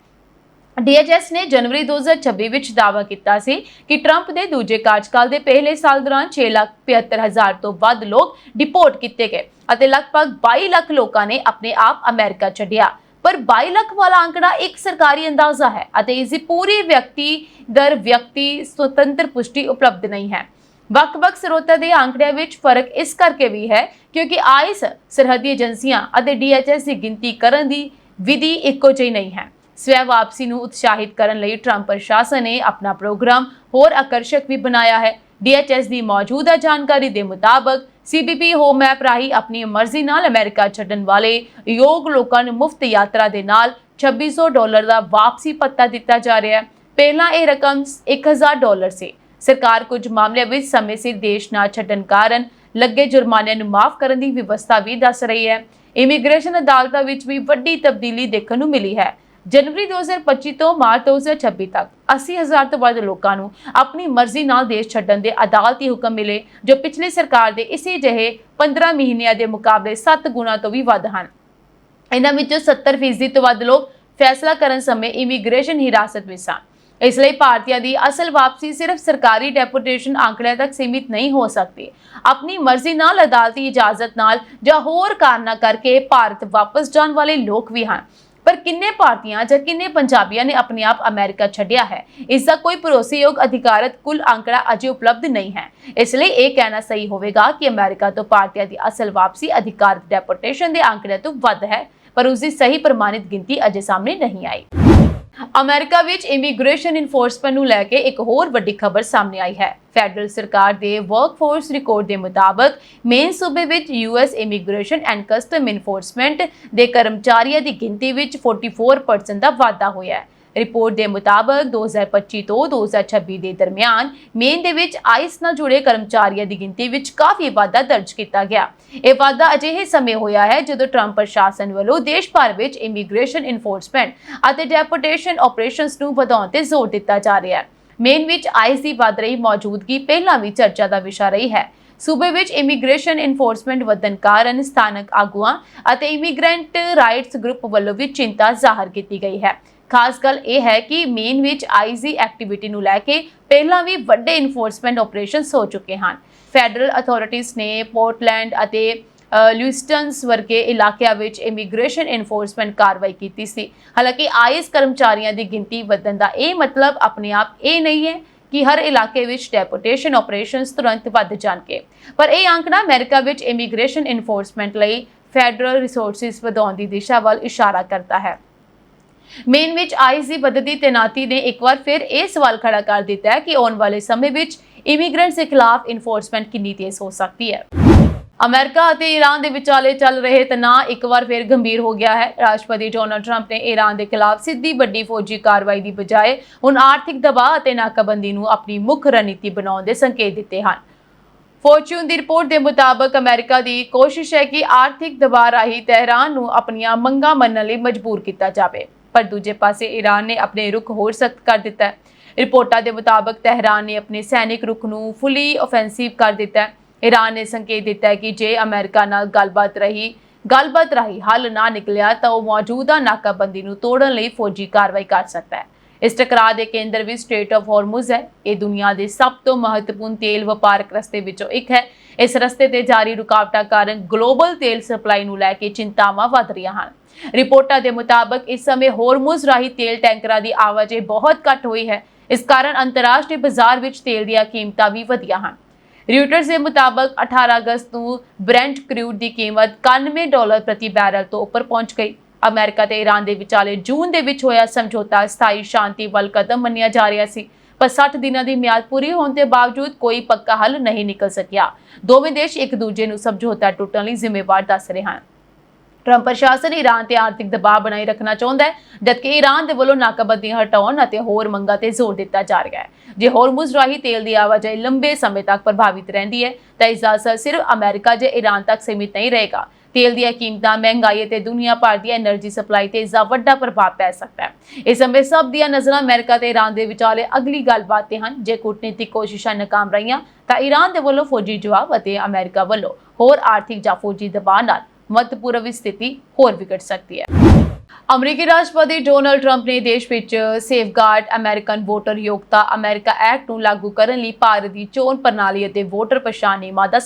DHS ਨੇ ਜਨਵਰੀ 2026 ਵਿੱਚ ਦਾਅਵਾ ਕੀਤਾ ਸੀ ਕਿ ਟਰੰਪ ਦੇ ਦੂਜੇ ਕਾਰਜਕਾਲ ਦੇ ਪਹਿਲੇ ਸਾਲ ਦੌਰਾਨ 6,75,000 ਤੋਂ ਵੱਧ ਲੋਕ ਡਿਪੋਰਟ ਕੀਤੇ ਗਏ ਅਤੇ ਲਗਭਗ 22 ਲੱਖ ਲੋਕਾਂ ਨੇ ਆਪਣੇ ਆਪ ਅਮਰੀਕਾ ਛੱਡਿਆ। ਪਰ 22 ਲੱਖ ਵਾਲਾ ਅੰਕੜਾ ਇੱਕ ਸਰਕਾਰੀ ਅੰਦਾਜ਼ਾ ਹੈ ਅਤੇ ਇਸ ਦੀ ਪੂਰੀ ਵਿਅਕਤੀ ਸੁਤੰਤਰ ਪੁਸ਼ਟੀ ਉਪਲਬਧ ਨਹੀਂ ਹੈ। ਵੱਖ-ਵੱਖ ਸਰੋਤਾਂ ਦੇ ਅੰਕੜਿਆਂ ਵਿੱਚ ਫਰਕ ਇਸ ਕਰਕੇ ਵੀ ਹੈ ਕਿਉਂਕਿ ਆਈਸ, ਸਰਹੱਦੀ ਏਜੰਸੀਆਂ ਅਤੇ DHS ਦੀ ਗਿਣਤੀ ਕਰਨ ਦੀ ਵਿਧੀ ਇੱਕੋ ਜਿਹੀ ਨਹੀਂ ਹੈ। ਸਵੈ ਵਾਪਸੀ ਨੂੰ ਉਤਸ਼ਾਹਿਤ ਕਰਨ ਲਈ ਟਰੰਪ ਪ੍ਰਸ਼ਾਸਨ ਨੇ ਆਪਣਾ ਪ੍ਰੋਗਰਾਮ ਹੋਰ ਆਕਰਸ਼ਕ ਵੀ ਬਣਾਇਆ ਹੈ। DHS ਦੀ ਮੌਜੂਦਾ ਜਾਣਕਾਰੀ ਦੇ ਮੁਤਾਬਕ CBP ਹੋਮ ਐਪ ਰਾਹੀਂ ਆਪਣੀ ਮਰਜ਼ੀ ਨਾਲ ਅਮਰੀਕਾ ਛੱਡਣ ਵਾਲੇ ਯੋਗ ਲੋਕਾਂ ਨੂੰ ਮੁਫਤ ਯਾਤਰਾ ਦੇ ਨਾਲ $2,600 ਦਾ ਵਾਪਸੀ ਭੱਤਾ ਦਿੱਤਾ ਜਾ ਰਿਹਾ ਹੈ। ਪਹਿਲਾਂ ਇਹ ਰਕਮ $1,000 ਸੀ। ਸਰਕਾਰ ਕੁਝ ਮਾਮਲਿਆਂ ਵਿੱਚ ਸਮੇਂ ਸਿਰ ਦੇਸ਼ ਨਾ ਛੱਡਣ ਕਾਰਨ ਲੱਗੇ ਜੁਰਮਾਨਿਆਂ ਨੂੰ ਮਾਫ ਕਰਨ ਦੀ ਵਿਵਸਥਾ ਵੀ ਦੱਸ ਰਹੀ ਹੈ। ਇਮੀਗ੍ਰੇਸ਼ਨ ਅਦਾਲਤਾਂ ਵਿੱਚ ਵੀ ਵੱਡੀ ਤਬਦੀਲੀ ਦੇਖਣ ਨੂੰ ਮਿਲੀ ਹੈ। ਜਨਵਰੀ 2025 ਤੋਂ ਮਾਰਚ 2026 ਤੱਕ 80,000 ਤੋਂ ਵੱਧ ਲੋਕਾਂ ਨੂੰ ਆਪਣੀ ਮਰਜ਼ੀ ਨਾਲ ਦੇਸ਼ ਛੱਡਣ ਦੇ ਅਦਾਲਤੀ ਹੁਕਮ ਮਿਲੇ, ਜੋ ਪਿਛਲੀ ਸਰਕਾਰ ਦੇ ਇਸੇ ਜਿਹੇ 15 ਮਹੀਨਿਆਂ ਦੇ ਮੁਕਾਬਲੇ 7 ਗੁਣਾ ਤੋਂ ਵੀ ਵੱਧ ਹਨ। ਇਹਨਾਂ ਵਿੱਚੋਂ 70% ਤੋਂ ਵੱਧ ਲੋਕ ਫੈਸਲਾ ਕਰਨ ਸਮੇਂ ਇਮੀਗ੍ਰੇਸ਼ਨ ਹਿਰਾਸਤ ਵਿੱਚ ਸਨ। ਇਸ ਲਈ ਭਾਰਤੀਆਂ ਦੀ ਅਸਲ ਵਾਪਸੀ ਸਿਰਫ ਸਰਕਾਰੀ ਡੈਪੋਟੇਸ਼ਨ ਅੰਕੜਿਆਂ ਤੱਕ ਸੀਮਿਤ ਨਹੀਂ ਹੋ ਸਕਦੀ। ਆਪਣੀ ਮਰਜ਼ੀ ਨਾਲ, ਅਦਾਲਤੀ ਇਜਾਜ਼ਤ ਨਾਲ ਜਾਂ ਹੋਰ ਕਾਰਨਾਂ ਕਰਕੇ ਭਾਰਤ ਵਾਪਸ ਜਾਣ ਵਾਲੇ ਲੋਕ ਵੀ ਹਨ। ਪਰ ਕਿੰਨੇ ਭਾਰਤੀਆਂ ਜਾਂ ਕਿੰਨੇ ਪੰਜਾਬੀਆਂ ਨੇ ਆਪਣੇ ਆਪ ਅਮਰੀਕਾ ਛੱਡਿਆ ਹੈ, ਇਸ ਦਾ ਕੋਈ ਭਰੋਸੇਯੋਗ ਅਧਿਕਾਰਤ ਕੁੱਲ ਅੰਕੜਾ ਅਜੇ ਉਪਲਬਧ ਨਹੀਂ ਹੈ। ਇਸ ਲਈ ਇਹ ਕਹਿਣਾ ਸਹੀ ਹੋਵੇਗਾ ਕਿ ਅਮਰੀਕਾ ਤੋਂ ਭਾਰਤੀਆਂ ਦੀ ਅਸਲ ਵਾਪਸੀ ਅਧਿਕਾਰਤ ਡੈਪੋਟੇਸ਼ਨ ਦੇ ਅੰਕੜਿਆਂ ਤੋਂ ਵੱਧ ਹੈ, ਪਰ ਉਸ ਦੀ ਸਹੀ ਪ੍ਰਮਾਣਿਤ ਗਿਣਤੀ ਅਜੇ ਸਾਹਮਣੇ ਨਹੀਂ ਆਈ। ਅਮਰੀਕਾ ਵਿੱਚ ਇਮੀਗ੍ਰੇਸ਼ਨ ਇਨਫੋਰਸਮੈਂਟ ਨੂੰ ਲੈ ਕੇ ਇੱਕ ਹੋਰ ਵੱਡੀ ਖਬਰ ਸਾਹਮਣੇ ਆਈ ਹੈ। ਫੈਡਰਲ ਸਰਕਾਰ ਦੇ ਵਰਕਫੋਰਸ ਰਿਕਾਰਡ ਦੇ ਮੁਤਾਬਕ ਮੇਨ ਸੂਬੇ ਵਿੱਚ US immigration and custom enforcement ਦੇ ਕਰਮਚਾਰੀਆਂ ਦੀ ਗਿਣਤੀ ਵਿੱਚ 44% ਦਾ ਵਾਧਾ ਹੋਇਆ ਹੈ। ਰਿਪੋਰਟ ਦੇ ਮੁਤਾਬਕ 2025 ਤੋਂ 2026 ਦੇ ਦਰਮਿਆਨ ਮੇਨ ਦੇ ਵਿੱਚ ਆਈਸ ਨਾਲ ਜੁੜੇ ਕਰਮਚਾਰੀਆਂ ਦੀ ਗਿਣਤੀ ਵਿੱਚ ਕਾਫੀ ਵਾਧਾ ਦਰਜ ਕੀਤਾ ਗਿਆ। ਇਹ ਵਾਧਾ ਅਜਿਹੇ ਸਮੇਂ ਹੋਇਆ ਹੈ ਜਦੋਂ ਟਰੰਪ ਪ੍ਰਸ਼ਾਸਨ ਵੱਲੋਂ ਦੇਸ਼ ਭਰ ਵਿੱਚ ਇਮੀਗ੍ਰੇਸ਼ਨ ਇਨਫੋਰਸਮੈਂਟ ਅਤੇ ਡੈਪੋਟੇਸ਼ਨ ਆਪਰੇਸ਼ਨਸ ਨੂੰ ਵਧਾਉਣ ਤੇ ਜ਼ੋਰ ਦਿੱਤਾ ਜਾ ਰਿਹਾ ਹੈ। ਮੇਨ ਵਿੱਚ ਆਈਸ ਦੀ ਵੱਧ ਰਹੀ ਮੌਜੂਦਗੀ ਪਹਿਲਾਂ ਵੀ ਚਰਚਾ ਦਾ ਵਿਸ਼ਾ ਰਹੀ ਹੈ। ਸੂਬੇ ਵਿੱਚ ਇਮੀਗ੍ਰੇਸ਼ਨ ਇਨਫੋਰਸਮੈਂਟ ਵਧਣ ਕਾਰਨ ਸਥਾਨਕ ਆਗੂਆਂ ਅਤੇ ਇਮੀਗ੍ਰੈਂਟ ਰਾਈਟਸ ਗਰੁੱਪ ਵੱਲੋਂ ਵੀ ਚਿੰਤਾ ਜ਼ਾਹਰ ਕੀਤੀ ਗਈ ਹੈ। ਖਾਸ ਗੱਲ ਇਹ ਹੈ ਕਿ ਮੇਨ ਵਿੱਚ ਆਈਸ ਦੀ ਐਕਟੀਵਿਟੀ ਨੂੰ ਲੈ ਕੇ ਪਹਿਲਾਂ ਵੀ ਵੱਡੇ ਇਨਫੋਰਸਮੈਂਟ ਆਪਰੇਸ਼ਨਸ ਹੋ ਚੁੱਕੇ ਹਨ। ਫੈਡਰਲ ਅਥਾਰਟੀਜ਼ ਨੇ ਪੋਰਟਲੈਂਡ ਅਤੇ ਲਿਊਸਟਨਸ ਵਰਗੇ ਇਲਾਕਿਆਂ ਵਿੱਚ ਇਮੀਗ੍ਰੇਸ਼ਨ ਇਨਫੋਰਸਮੈਂਟ ਕਾਰਵਾਈ ਕੀਤੀ ਸੀ। ਹਾਲਾਂਕਿ ਆਈਸ ਕਰਮਚਾਰੀਆਂ ਦੀ ਗਿਣਤੀ ਵਧਣ ਦਾ ਇਹ ਮਤਲਬ ਆਪਣੇ ਆਪ ਇਹ ਨਹੀਂ ਹੈ ਕਿ ਹਰ ਇਲਾਕੇ ਵਿੱਚ ਡੈਪੋਟੇਸ਼ਨ ਆਪਰੇਸ਼ਨਸ ਤੁਰੰਤ ਵੱਧ ਜਾਣਗੇ। ਪਰ ਇਹ ਅੰਕੜਾ ਅਮਰੀਕਾ ਵਿੱਚ ਇਮੀਗ੍ਰੇਸ਼ਨ ਇਨਫੋਰਸਮੈਂਟ ਲਈ ਫੈਡਰਲ ਰਿਸੋਰਸਿਸ ਵਧਾਉਣ ਦੀ ਦਿਸ਼ਾ ਵੱਲ ਇਸ਼ਾਰਾ ਕਰਦਾ ਹੈ। ਮੇਨ ਵਿੱਚ ਆਈਸ ਦੀ ਵਧਦੀ ਤੈਨਾਤੀ ਨੇ ਇੱਕ ਵਾਰ ਫਿਰ ਇਹ ਸਵਾਲ ਖੜਾ ਕਰ ਦਿੱਤਾ ਹੈ ਕਿ ਆਉਣ ਵਾਲੇ ਸਮੇਂ ਵਿੱਚ ਇਮੀਗ੍ਰੈਂਟਸ ਦੇ ਖਿਲਾਫ ਇਨਫੋਰਸਮੈਂਟ ਕਿੰਨੀ ਤੇਜ਼ ਹੋ ਸਕਦੀ ਹੈ। ਅਮਰੀਕਾ ਅਤੇ ਈਰਾਨ ਦੇ ਵਿਚਾਲੇ ਚੱਲ ਰਹੇ ਤਣਾਅ ਇੱਕ ਵਾਰ ਫਿਰ ਗੰਭੀਰ ਹੋ ਗਿਆ ਹੈ। ਰਾਸ਼ਟਰਪਤੀ ਡੋਨਾਲਡ ਟਰੰਪ ਨੇ ਈਰਾਨ ਦੇ ਖਿਲਾਫ ਸਿੱਧੀ ਵੱਡੀ ਫੌਜੀ ਕਾਰਵਾਈ ਦੀ ਬਜਾਏ ਹੁਣ ਆਰਥਿਕ ਦਬਾਅ ਅਤੇ ਨਾਕਾਬੰਦੀ ਨੂੰ ਆਪਣੀ ਮੁੱਖ ਰਣਨੀਤੀ ਬਣਾਉਣ ਦੇ ਸੰਕੇਤ ਦਿੱਤੇ ਹਨ। ਫੋਰਚੂਨ ਦੀ ਰਿਪੋਰਟ ਦੇ ਮੁਤਾਬਕ ਅਮਰੀਕਾ ਦੀ ਕੋਸ਼ਿਸ਼ ਹੈ ਕਿ ਆਰਥਿਕ ਦਬਾਅ ਰਾਹੀਂ ਤਹਿਰਾਨ ਨੂੰ ਆਪਣੀਆਂ ਮੰਗਾਂ ਮੰਨਣ ਲਈ ਮਜਬੂਰ ਕੀਤਾ ਜਾਵੇ, ਪਰ ਦੂਜੇ ਪਾਸੇ ਈਰਾਨ ਨੇ ਆਪਣੇ ਰੁਖ ਹੋਰ ਸਖਤ ਕਰ ਦਿੱਤਾ ਹੈ। ਰਿਪੋਰਟਾਂ ਦੇ ਮੁਤਾਬਕ ਤਹਿਰਾਨ ਨੇ ਆਪਣੇ ਸੈਨਿਕ ਰੁਖ ਨੂੰ ਫੁੱਲੀ ਆਫੈਂਸਿਵ ਕਰ ਦਿੱਤਾ ਹੈ। ਈਰਾਨ ਨੇ ਸੰਕੇਤ ਦਿੱਤਾ ਹੈ ਕਿ ਜੇ ਅਮਰੀਕਾ ਨਾਲ ਗੱਲਬਾਤ ਰਾਹੀਂ ਹੱਲ ਨਾ ਨਿਕਲਿਆ ਤਾਂ ਉਹ ਮੌਜੂਦਾ ਨਾਕਾਬੰਦੀ ਨੂੰ ਤੋੜਨ ਲਈ ਫੌਜੀ ਕਾਰਵਾਈ ਕਰ ਸਕਦਾ ਹੈ। ਇਸ ਟਕਰਾਅ ਦੇ ਕੇਂਦਰ ਵਿੱਚ ਸਟ੍ਰੇਟ ਆਫ ਹਾਰਮੁਜ਼ ਹੈ। ਇਹ ਦੁਨੀਆ ਦੇ ਸਭ ਤੋਂ ਮਹੱਤਵਪੂਰਨ ਤੇਲ ਵਪਾਰਕ ਰਸਤੇ ਵਿੱਚੋਂ ਇੱਕ ਹੈ। ਇਸ ਰਸਤੇ ਤੇ ਜਾਰੀ ਰੁਕਾਵਟਾਂ ਕਾਰਨ ਗਲੋਬਲ ਤੇਲ ਸਪਲਾਈ ਨੂੰ ਲੈ ਕੇ ਚਿੰਤਾਵਾਂ ਵਧ ਰਹੀਆਂ ਹਨ। ਰਿਪੋਰਟਾਂ ਦੇ ਮੁਤਾਬਕ ਇਸ ਸਮੇਂ ਹਾਰਮੁਜ਼ ਰਾਹੀਂ ਤੇਲ ਟੈਂਕਰਾਂ ਦੀ ਆਵਾਜਾਈ ਬਹੁਤ ਘੱਟ ਹੋਈ ਹੈ। ਇਸ ਕਾਰਨ ਅੰਤਰਰਾਸ਼ਟਰੀ ਬਾਜ਼ਾਰ ਵਿੱਚ ਤੇਲ ਦੀਆਂ ਕੀਮਤਾਂ ਵੀ ਵਧੀਆਂ ਹਨ। ਰਿਊਟਰਸ ਦੇ ਮੁਤਾਬਕ 18 ਅਗਸਤ ਨੂੰ ਬ੍ਰੈਂਟ ਕਰੂਡ ਦੀ ਕੀਮਤ $91 ਪ੍ਰਤੀ ਬੈਰਲ ਤੋਂ ਉੱਪਰ ਪਹੁੰਚ ਗਈ। ਅਮਰੀਕਾ ਤੇ ਈਰਾਨ ਦੇ ਵਿਚਾਲੇ ਜੂਨ ਦੇ ਵਿੱਚ ਹੋਇਆ ਸਮਝੌਤਾ ਸਥਾਈ ਸ਼ਾਂਤੀ ਵੱਲ ਕਦਮ ਮੰਨਿਆ ਜਾ ਰਿਹਾ ਸੀ, ਪਰ 60 ਦਿਨਾਂ ਦੀ ਮਿਆਦ ਪੂਰੀ ਹੋਣ ਦੇ ਬਾਵਜੂਦ ਕੋਈ ਪੱਕਾ ਹੱਲ ਨਹੀਂ ਨਿਕਲ ਸਕਿਆ। ਦੋਵੇਂ ਦੇਸ਼ ਇੱਕ ਦੂਜੇ ਨੂੰ ਸਮਝੌਤਾ ਟੁੱਟਣ ਲਈ ਜ਼ਿੰਮੇਵਾਰ ਦੱਸ ਰਹੇ ਹਨ। ਟਰੰਪ ਪ੍ਰਸ਼ਾਸਨ ਈਰਾਨ ਤੇ ਆਰਥਿਕ ਦਬਾਅ ਬਣਾਈ ਰੱਖਣਾ ਚਾਹੁੰਦਾ ਹੈ, ਜਦਕਿ ਈਰਾਨ ਦੇ ਵੱਲੋਂ ਨਾਕਾਬੰਦੀਆਂ ਹਟਾਉਣ ਅਤੇ ਹੋਰ ਮੰਗਾਂ ਤੇ ਜ਼ੋਰ ਦਿੱਤਾ ਜਾ ਰਿਹਾ ਹੈ। ਜੇ ਹਾਰਮੁਜ਼ ਰਾਹੀਂ ਤੇਲ ਦੀ ਆਵਾਜਾਈ ਲੰਬੇ ਸਮੇਂ ਤੱਕ ਪ੍ਰਭਾਵਿਤ ਰਹਿੰਦੀ ਹੈ ਤਾਂ ਇਸ ਦਾ ਅਸਰ ਸਿਰਫ ਅਮਰੀਕਾ ਜਾਂ ਈਰਾਨ ਤੱਕ ਸੀਮਿਤ ਨਹੀਂ ਰਹੇਗਾ। ਤੇਲ ਦੀਆਂ ਕੀਮਤਾਂ, ਮਹਿੰਗਾਈ ਅਤੇ ਦੁਨੀਆ ਭਰ ਦੀ એનર્ਜੀ ਸਪਲਾਈ ਤੇ ਇਸ ਦਾ ਵੱਡਾ ਪ੍ਰਭਾਵ ਪੈ ਸਕਦਾ ਹੈ। ਇਸ ਸਮੇਂ ਸਭ ਦੀਆਂ ਨਜ਼ਰਾਂ ਅਮਰੀਕਾ ਤੇ ਈਰਾਨ ਦੇ ਵਿਚਾਲੇ ਅਗਲੀ ਗੱਲਬਾਤ ਤੇ ਹਨ। ਜੇ ਕੂਟਨੀਤਿਕ ਕੋਸ਼ਿਸ਼ਾਂ ਨਾਕਾਮ ਰਹੀਆਂ ਤਾਂ ਈਰਾਨ ਦੇ ਵੱਲੋਂ ਫੌਜੀ ਜਵਾਬ ਅਤੇ ਅਮਰੀਕਾ ਵੱਲੋਂ ਹੋਰ ਆਰਥਿਕ ਜਾਂ ਫੌਜੀ ਦਬਾਅ ਨਾਲ ਮੱਧ ਪੂਰਬ ਦੀ ਸਥਿਤੀ ਹੋਰ ਵਿਗੜ ਸਕਦੀ ਹੈ। ਅਮਰੀਕੀ ਰਾਸ਼ਟਰਪਤੀ ਡੋਨਾਲਡ ਟਰੰਪ ਨੇ ਦੇਸ਼ ਵਿੱਚ ਸੇਫਗਾਰਡ ਅਮਰੀਕਨ ਵੋਟਰ ਯੋਗਤਾ ਅਮਰੀਕਾ ਐਕਟ ਨੂੰ ਲਾਗੂ ਕਰਨ ਲਈ ਭਾਰਤ ਦੀ ਚੋਣ ਪ੍ਰਣਾਲੀ ਅਤੇ ਵੋਟਰ ਪਛਾਣ ਨਿਯਮਾਂ ਦਾ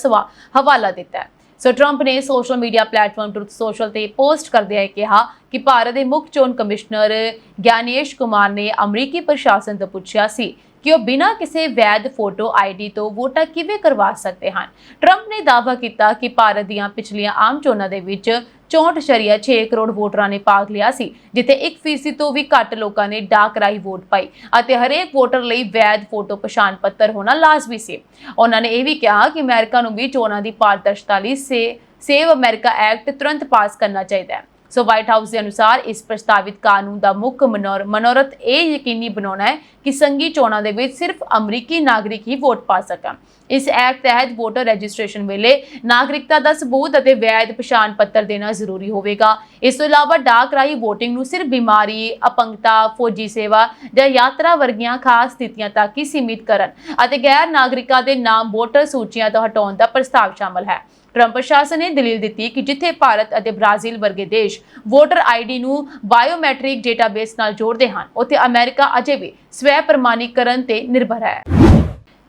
ਹਵਾਲਾ ਦਿੱਤਾ ਹੈ। ਟਰੰਪ ਨੇ social media platform truth social ਤੇ ਪੋਸਟ ਕਰਦਿਆਂ ਕਿਹਾ ਕਿ ਭਾਰਤ ਦੇ ਮੁੱਖ ਚੋਣ ਕਮਿਸ਼ਨਰ ਗਿਆਨੇਸ਼ ਕੁਮਾਰ ਨੇ ਅਮਰੀਕੀ ਪ੍ਰਸ਼ਾਸਨ ਤੋਂ ਪੁੱਛਿਆ ਸੀ ਕਿ ਉਹ ਬਿਨਾਂ ਕਿਸੇ ਵੈਧ ਫੋਟੋ ਆਈਡੀ ਤੋਂ ਵੋਟਾਂ ਕਿਵੇਂ ਕਰਵਾ ਸਕਦੇ ਹਨ। ਟਰੰਪ ਨੇ ਦਾਅਵਾ ਕੀਤਾ ਕਿ ਭਾਰਤ ਦੀਆਂ ਪਿਛਲੀਆਂ ਆਮ ਚੋਣਾਂ ਦੇ ਵਿੱਚ 64.6 ਕਰੋੜ ਵੋਟਰਾਂ ਨੇ ਭਾਗ ਲਿਆ ਸੀ, ਜਿੱਥੇ 1% ਤੋਂ ਵੀ ਘੱਟ ਲੋਕਾਂ ਨੇ ਡਾਕ ਰਾਹੀਂ ਵੋਟ ਪਾਈ ਅਤੇ ਹਰੇਕ ਵੋਟਰ ਲਈ ਵੈਧ ਫੋਟੋ ਪਛਾਣ ਪੱਤਰ ਹੋਣਾ ਲਾਜ਼ਮੀ ਸੀ। ਉਹਨਾਂ ਨੇ ਇਹ ਵੀ ਕਿਹਾ ਕਿ ਅਮਰੀਕਾ ਨੂੰ ਵੀ ਚੋਣਾਂ ਦੀ ਪਾਰਦਰਸ਼ਤਾ ਲਈ ਸੇਵ ਅਮਰੀਕਾ ਐਕਟ ਤੁਰੰਤ ਪਾਸ ਕਰਨਾ ਚਾਹੀਦਾ ਹੈ। ਵਾਈਟ ਹਾਊਸ ਦੇ ਅਨੁਸਾਰ ਇਸ ਪ੍ਰਸਤਾਵਿਤ ਕਾਨੂੰਨ ਦਾ ਮੁੱਖ ਮਨੋਰਥ ਇਹ ਯਕੀਨੀ ਬਣਾਉਣਾ ਹੈ ਕਿ ਸੰਘੀ ਚੋਣਾਂ ਦੇ ਵਿੱਚ ਸਿਰਫ ਅਮਰੀਕੀ ਨਾਗਰਿਕ ਹੀ ਵੋਟ ਪਾ ਸਕਣ। ਇਸ ਐਕਟ ਤਹਿਤ ਵੋਟਰ ਰਜਿਸਟ੍ਰੇਸ਼ਨ ਵੇਲੇ ਨਾਗਰਿਕਤਾ ਦਾ ਸਬੂਤ ਅਤੇ ਵੈਧ ਪਛਾਣ ਪੱਤਰ ਦੇਣਾ ਜ਼ਰੂਰੀ ਹੋਵੇਗਾ। ਇਸ ਤੋਂ ਇਲਾਵਾ ਡਾਕ ਰਾਹੀਂ VOTING ਨੂੰ ਸਿਰਫ ਬਿਮਾਰੀ, ਅਪੰਗਤਾ, ਫੌਜੀ ਸੇਵਾ ਜਾਂ ਯਾਤਰਾ ਵਰਗੀਆਂ ਖਾਸ ਸਥਿਤੀਆਂ ਤੱਕ ਹੀ ਸੀਮਿਤ ਕਰਨ ਅਤੇ ਗੈਰ ਨਾਗਰਿਕਾਂ ਦੇ ਨਾਮ ਵੋਟਰ ਸੂਚੀਆਂ ਤੋਂ ਹਟਾਉਣ ਦਾ ਪ੍ਰਸਤਾਵ ਸ਼ਾਮਲ ਹੈ। ਟਰੰਪ ਪ੍ਰਸ਼ਾਸਨ ਨੇ ਦਲੀਲ ਦਿੱਤੀ ਕਿ ਜਿੱਥੇ ਭਾਰਤ ਅਤੇ ਬ੍ਰਾਜ਼ੀਲ ਵਰਗੇ ਦੇਸ਼ ਵੋਟਰ ਆਈਡੀ ਨੂੰ ਬਾਇਓਮੈਟ੍ਰਿਕ ਡੇਟਾਬੇਸ ਨਾਲ ਜੋੜਦੇ ਹਨ, ਉੱਥੇ ਅਮਰੀਕਾ ਅਜੇ ਵੀ ਸਵੈ ਪ੍ਰਮਾਣੀਕਰਨ ਤੇ ਨਿਰਭਰ ਹੈ।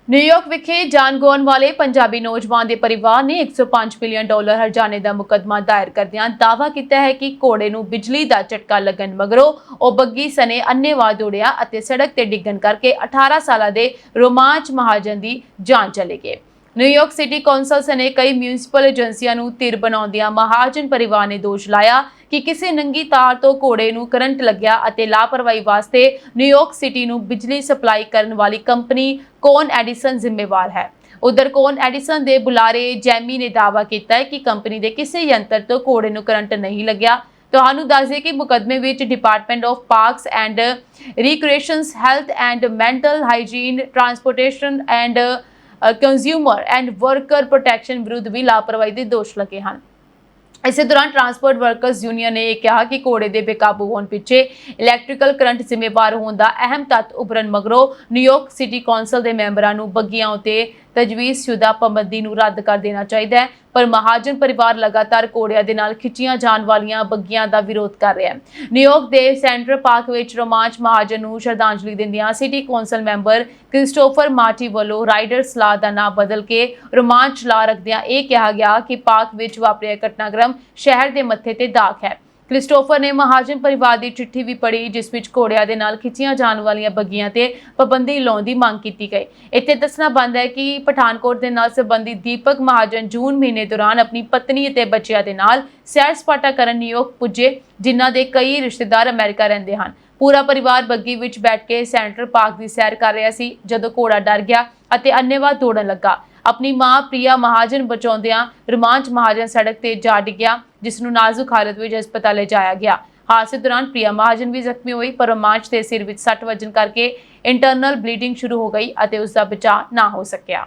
ਨਿਊਯਾਰਕ ਵਿਖੇ ਜਾਨ ਗਵਾਉਣ ਵਾਲੇ ਪੰਜਾਬੀ ਨੌਜਵਾਨ ਦੇ ਪਰਿਵਾਰ ਨੇ $105 ਮਿਲੀਅਨ ਹਰਜਾਨੇ ਦਾ ਮੁਕੱਦਮਾ ਦਾਇਰ ਕਰਦਿਆਂ ਦਾਅਵਾ ਕੀਤਾ ਹੈ ਕਿ ਘੋੜੇ ਨੂੰ ਬਿਜਲੀ ਦਾ ਝਟਕਾ ਲੱਗਣ ਮਗਰੋਂ ਉਹ ਬੱਗੀ ਸਣੇ ਅੰਨ੍ਹੇਵਾਹ ਦੌੜਿਆ ਅਤੇ ਸੜਕ ਤੇ ਡਿੱਗਣ ਕਰਕੇ 18 ਸਾਲਾਂ ਦੇ ਰੋਮਾਂਚ ਮਹਾਜਨ ਦੀ ਜਾਨ ਚਲੇ ਗਈ। ਨਿਊਯਾਰਕ ਸਿਟੀ ਕੌਂਸਲ ਸਣੇ ਕਈ ਮਿਊਨਿਸਪਲ ਏਜੰਸੀਆਂ ਨੂੰ ਧਿਰ ਬਣਾਉਂਦਿਆਂ ਮਹਾਜਨ ਪਰਿਵਾਰ ਨੇ ਦੋਸ਼ ਲਾਇਆ ਕਿ ਕਿਸੇ ਨੰਗੀ ਤਾਰ ਤੋਂ ਘੋੜੇ ਨੂੰ ਕਰੰਟ ਲੱਗਿਆ ਅਤੇ ਲਾਪਰਵਾਹੀ ਵਾਸਤੇ ਨਿਊਯਾਰਕ ਸਿਟੀ ਨੂੰ ਬਿਜਲੀ ਸਪਲਾਈ ਕਰਨ ਵਾਲੀ ਕੰਪਨੀ ਕੌਨ ਐਡੀਸਨ ਜ਼ਿੰਮੇਵਾਰ ਹੈ। ਉਧਰ ਕੌਨ ਐਡੀਸਨ ਦੇ ਬੁਲਾਰੇ ਜੈਮੀ ਨੇ ਦਾਅਵਾ ਕੀਤਾ ਹੈ ਕਿ ਕੰਪਨੀ ਦੇ ਕਿਸੇ ਯੰਤਰ ਤੋਂ ਘੋੜੇ ਨੂੰ ਕਰੰਟ ਨਹੀਂ ਲੱਗਿਆ। ਤੁਹਾਨੂੰ ਦੱਸ ਦਈਏ ਕਿ ਮੁਕੱਦਮੇ ਵਿੱਚ department of parks and recreations, health and mental hygiene, transportation and consumer and worker protection ਵਿਰੁੱਧ ਵੀ ਲਾਪਰਵਾਹੀ ਦੇ ਦੋਸ਼ ਲੱਗੇ ਹਨ। ਇਸੇ ਦੌਰਾਨ ਟਰਾਂਸਪੋਰਟ ਵਰਕਰਸ ਯੂਨੀਅਨ ਨੇ ਕਿਹਾ ਕਿ ਘੋੜੇ ਦੇ ਬੇਕਾਬੂ ਹੋਣ ਪਿੱਛੇ ਇਲੈਕਟ੍ਰੀਕਲ ਕਰੰਟ ਜ਼ਿੰਮੇਵਾਰ ਹੋਣ ਦਾ ਅਹਿਮ ਤੱਤ ਉਭਰਨ ਮਗਰੋਂ ਨਿਊਯਾਰਕ ਸਿਟੀ ਕੌਂਸਲ ਦੇ ਮੈਂਬਰਾਂ ਨੂੰ ਬੱਗੀਆਂ ਉਤੇ ਤਜਵੀਜ਼ਸ਼ੁਦਾ ਪਾਬੰਦੀ ਨੂੰ ਰੱਦ ਕਰ ਦੇਣਾ ਚਾਹੀਦਾ ਹੈ, ਪਰ ਮਹਾਜਨ ਪਰਿਵਾਰ ਲਗਾਤਾਰ ਘੋੜਿਆਂ ਦੇ ਨਾਲ ਖਿੱਚੀਆਂ ਜਾਣ ਵਾਲੀਆਂ ਬੱਗੀਆਂ ਦਾ ਵਿਰੋਧ ਕਰ ਰਿਹਾ ਹੈ। ਨਿਊਯਾਰਕ ਦੇ ਸੈਂਟਰਲ ਪਾਰਕ ਵਿੱਚ ਰੋਮਾਂਚ ਮਹਾਜਨ ਨੂੰ ਸ਼ਰਧਾਂਜਲੀ ਦਿੰਦਿਆਂ city council member Christopher Marty ਵੱਲੋਂ ਰਾਈਡਰ ਸਲਾਹ ਦਾ ਨਾਮ ਬਦਲ ਕੇ ਰੋਮਾਂਚ ਲਾ ਰੱਖਦਿਆਂ ਇਹ ਕਿਹਾ ਗਿਆ ਕਿ ਪਾਰਕ ਵਿੱਚ ਵਾਪਰਿਆ ਘਟਨਾਕ੍ਰਮ ਸ਼ਹਿਰ ਦੇ ਮੱਥੇ ਤੇ ਦਾਗ ਹੈ। ਕ੍ਰਿਸਟੋਫਰ ਨੇ ਮਹਾਜਨ ਪਰਿਵਾਰ ਦੀ ਚਿੱਠੀ ਵੀ ਪੜ੍ਹੀ, ਜਿਸ ਵਿੱਚ ਘੋੜਿਆਂ ਦੇ ਨਾਲ ਖਿੱਚੀਆਂ ਜਾਣ ਵਾਲੀਆਂ ਬੱਗੀਆਂ ਤੇ ਪਾਬੰਦੀ ਲਾਉਣ ਦੀ ਮੰਗ ਕੀਤੀ ਗਈ। ਇੱਥੇ ਦੱਸਣਾ ਬਣਦਾ ਹੈ ਕਿ ਪਠਾਨਕੋਟ ਦੇ ਨਾਲ ਸੰਬੰਧਿਤ ਦੀਪਕ ਮਹਾਜਨ ਜੂਨ ਮਹੀਨੇ ਦੌਰਾਨ ਆਪਣੀ ਪਤਨੀ ਅਤੇ ਬੱਚਿਆਂ ਦੇ ਨਾਲ ਸੈਰ ਸਪਾਟਾ ਕਰਨ ਨਿਊਯਾਰਕ ਪੁੱਜੇ, ਜਿਨ੍ਹਾਂ ਦੇ ਕਈ ਰਿਸ਼ਤੇਦਾਰ ਅਮਰੀਕਾ ਰਹਿੰਦੇ ਹਨ। ਪੂਰਾ ਪਰਿਵਾਰ ਬੱਗੀ ਵਿੱਚ ਬੈਠ ਕੇ ਸੈਂਟਰਲ ਪਾਰਕ ਦੀ ਸੈਰ ਕਰ ਰਿਹਾ ਸੀ ਜਦੋਂ ਘੋੜਾ ਡਰ ਗਿਆ ਅਤੇ ਅੰਨ੍ਹੇਵਾਹ ਦੌੜਨ ਲੱਗਾ। ਆਪਣੀ ਮਾਂ ਪ੍ਰਿਆ ਮਹਾਜਨ ਬਚਾਉਂਦਿਆਂ ਰੋਮਾਂਚ ਮਹਾਜਨ ਸੜਕ ਤੇ ਜਾ ਡਿੱਗਿਆ, ਜਿਸ ਨੂੰ ਨਾਜ਼ੁਕ ਹਾਲਤ ਵਿੱਚ ਹਸਪਤਾਲ ਲਿਜਾਇਆ ਗਿਆ। ਹਾਦਸੇ ਦੌਰਾਨ ਪ੍ਰਿਆ ਮਹਾਜਨ ਵੀ ਜ਼ਖਮੀ ਹੋਈ, ਪਰ ਰੋਮਾਂਚ ਦੇ ਸਿਰ ਵਿੱਚ ਸੱਟ ਵੱਜਣ ਕਰਕੇ ਇੰਟਰਨਲ ਬਲੀਡਿੰਗ ਸ਼ੁਰੂ ਹੋ ਗਈ ਅਤੇ ਉਸ ਦਾ ਬਚਾਅ ਨਾ ਹੋ ਸਕਿਆ।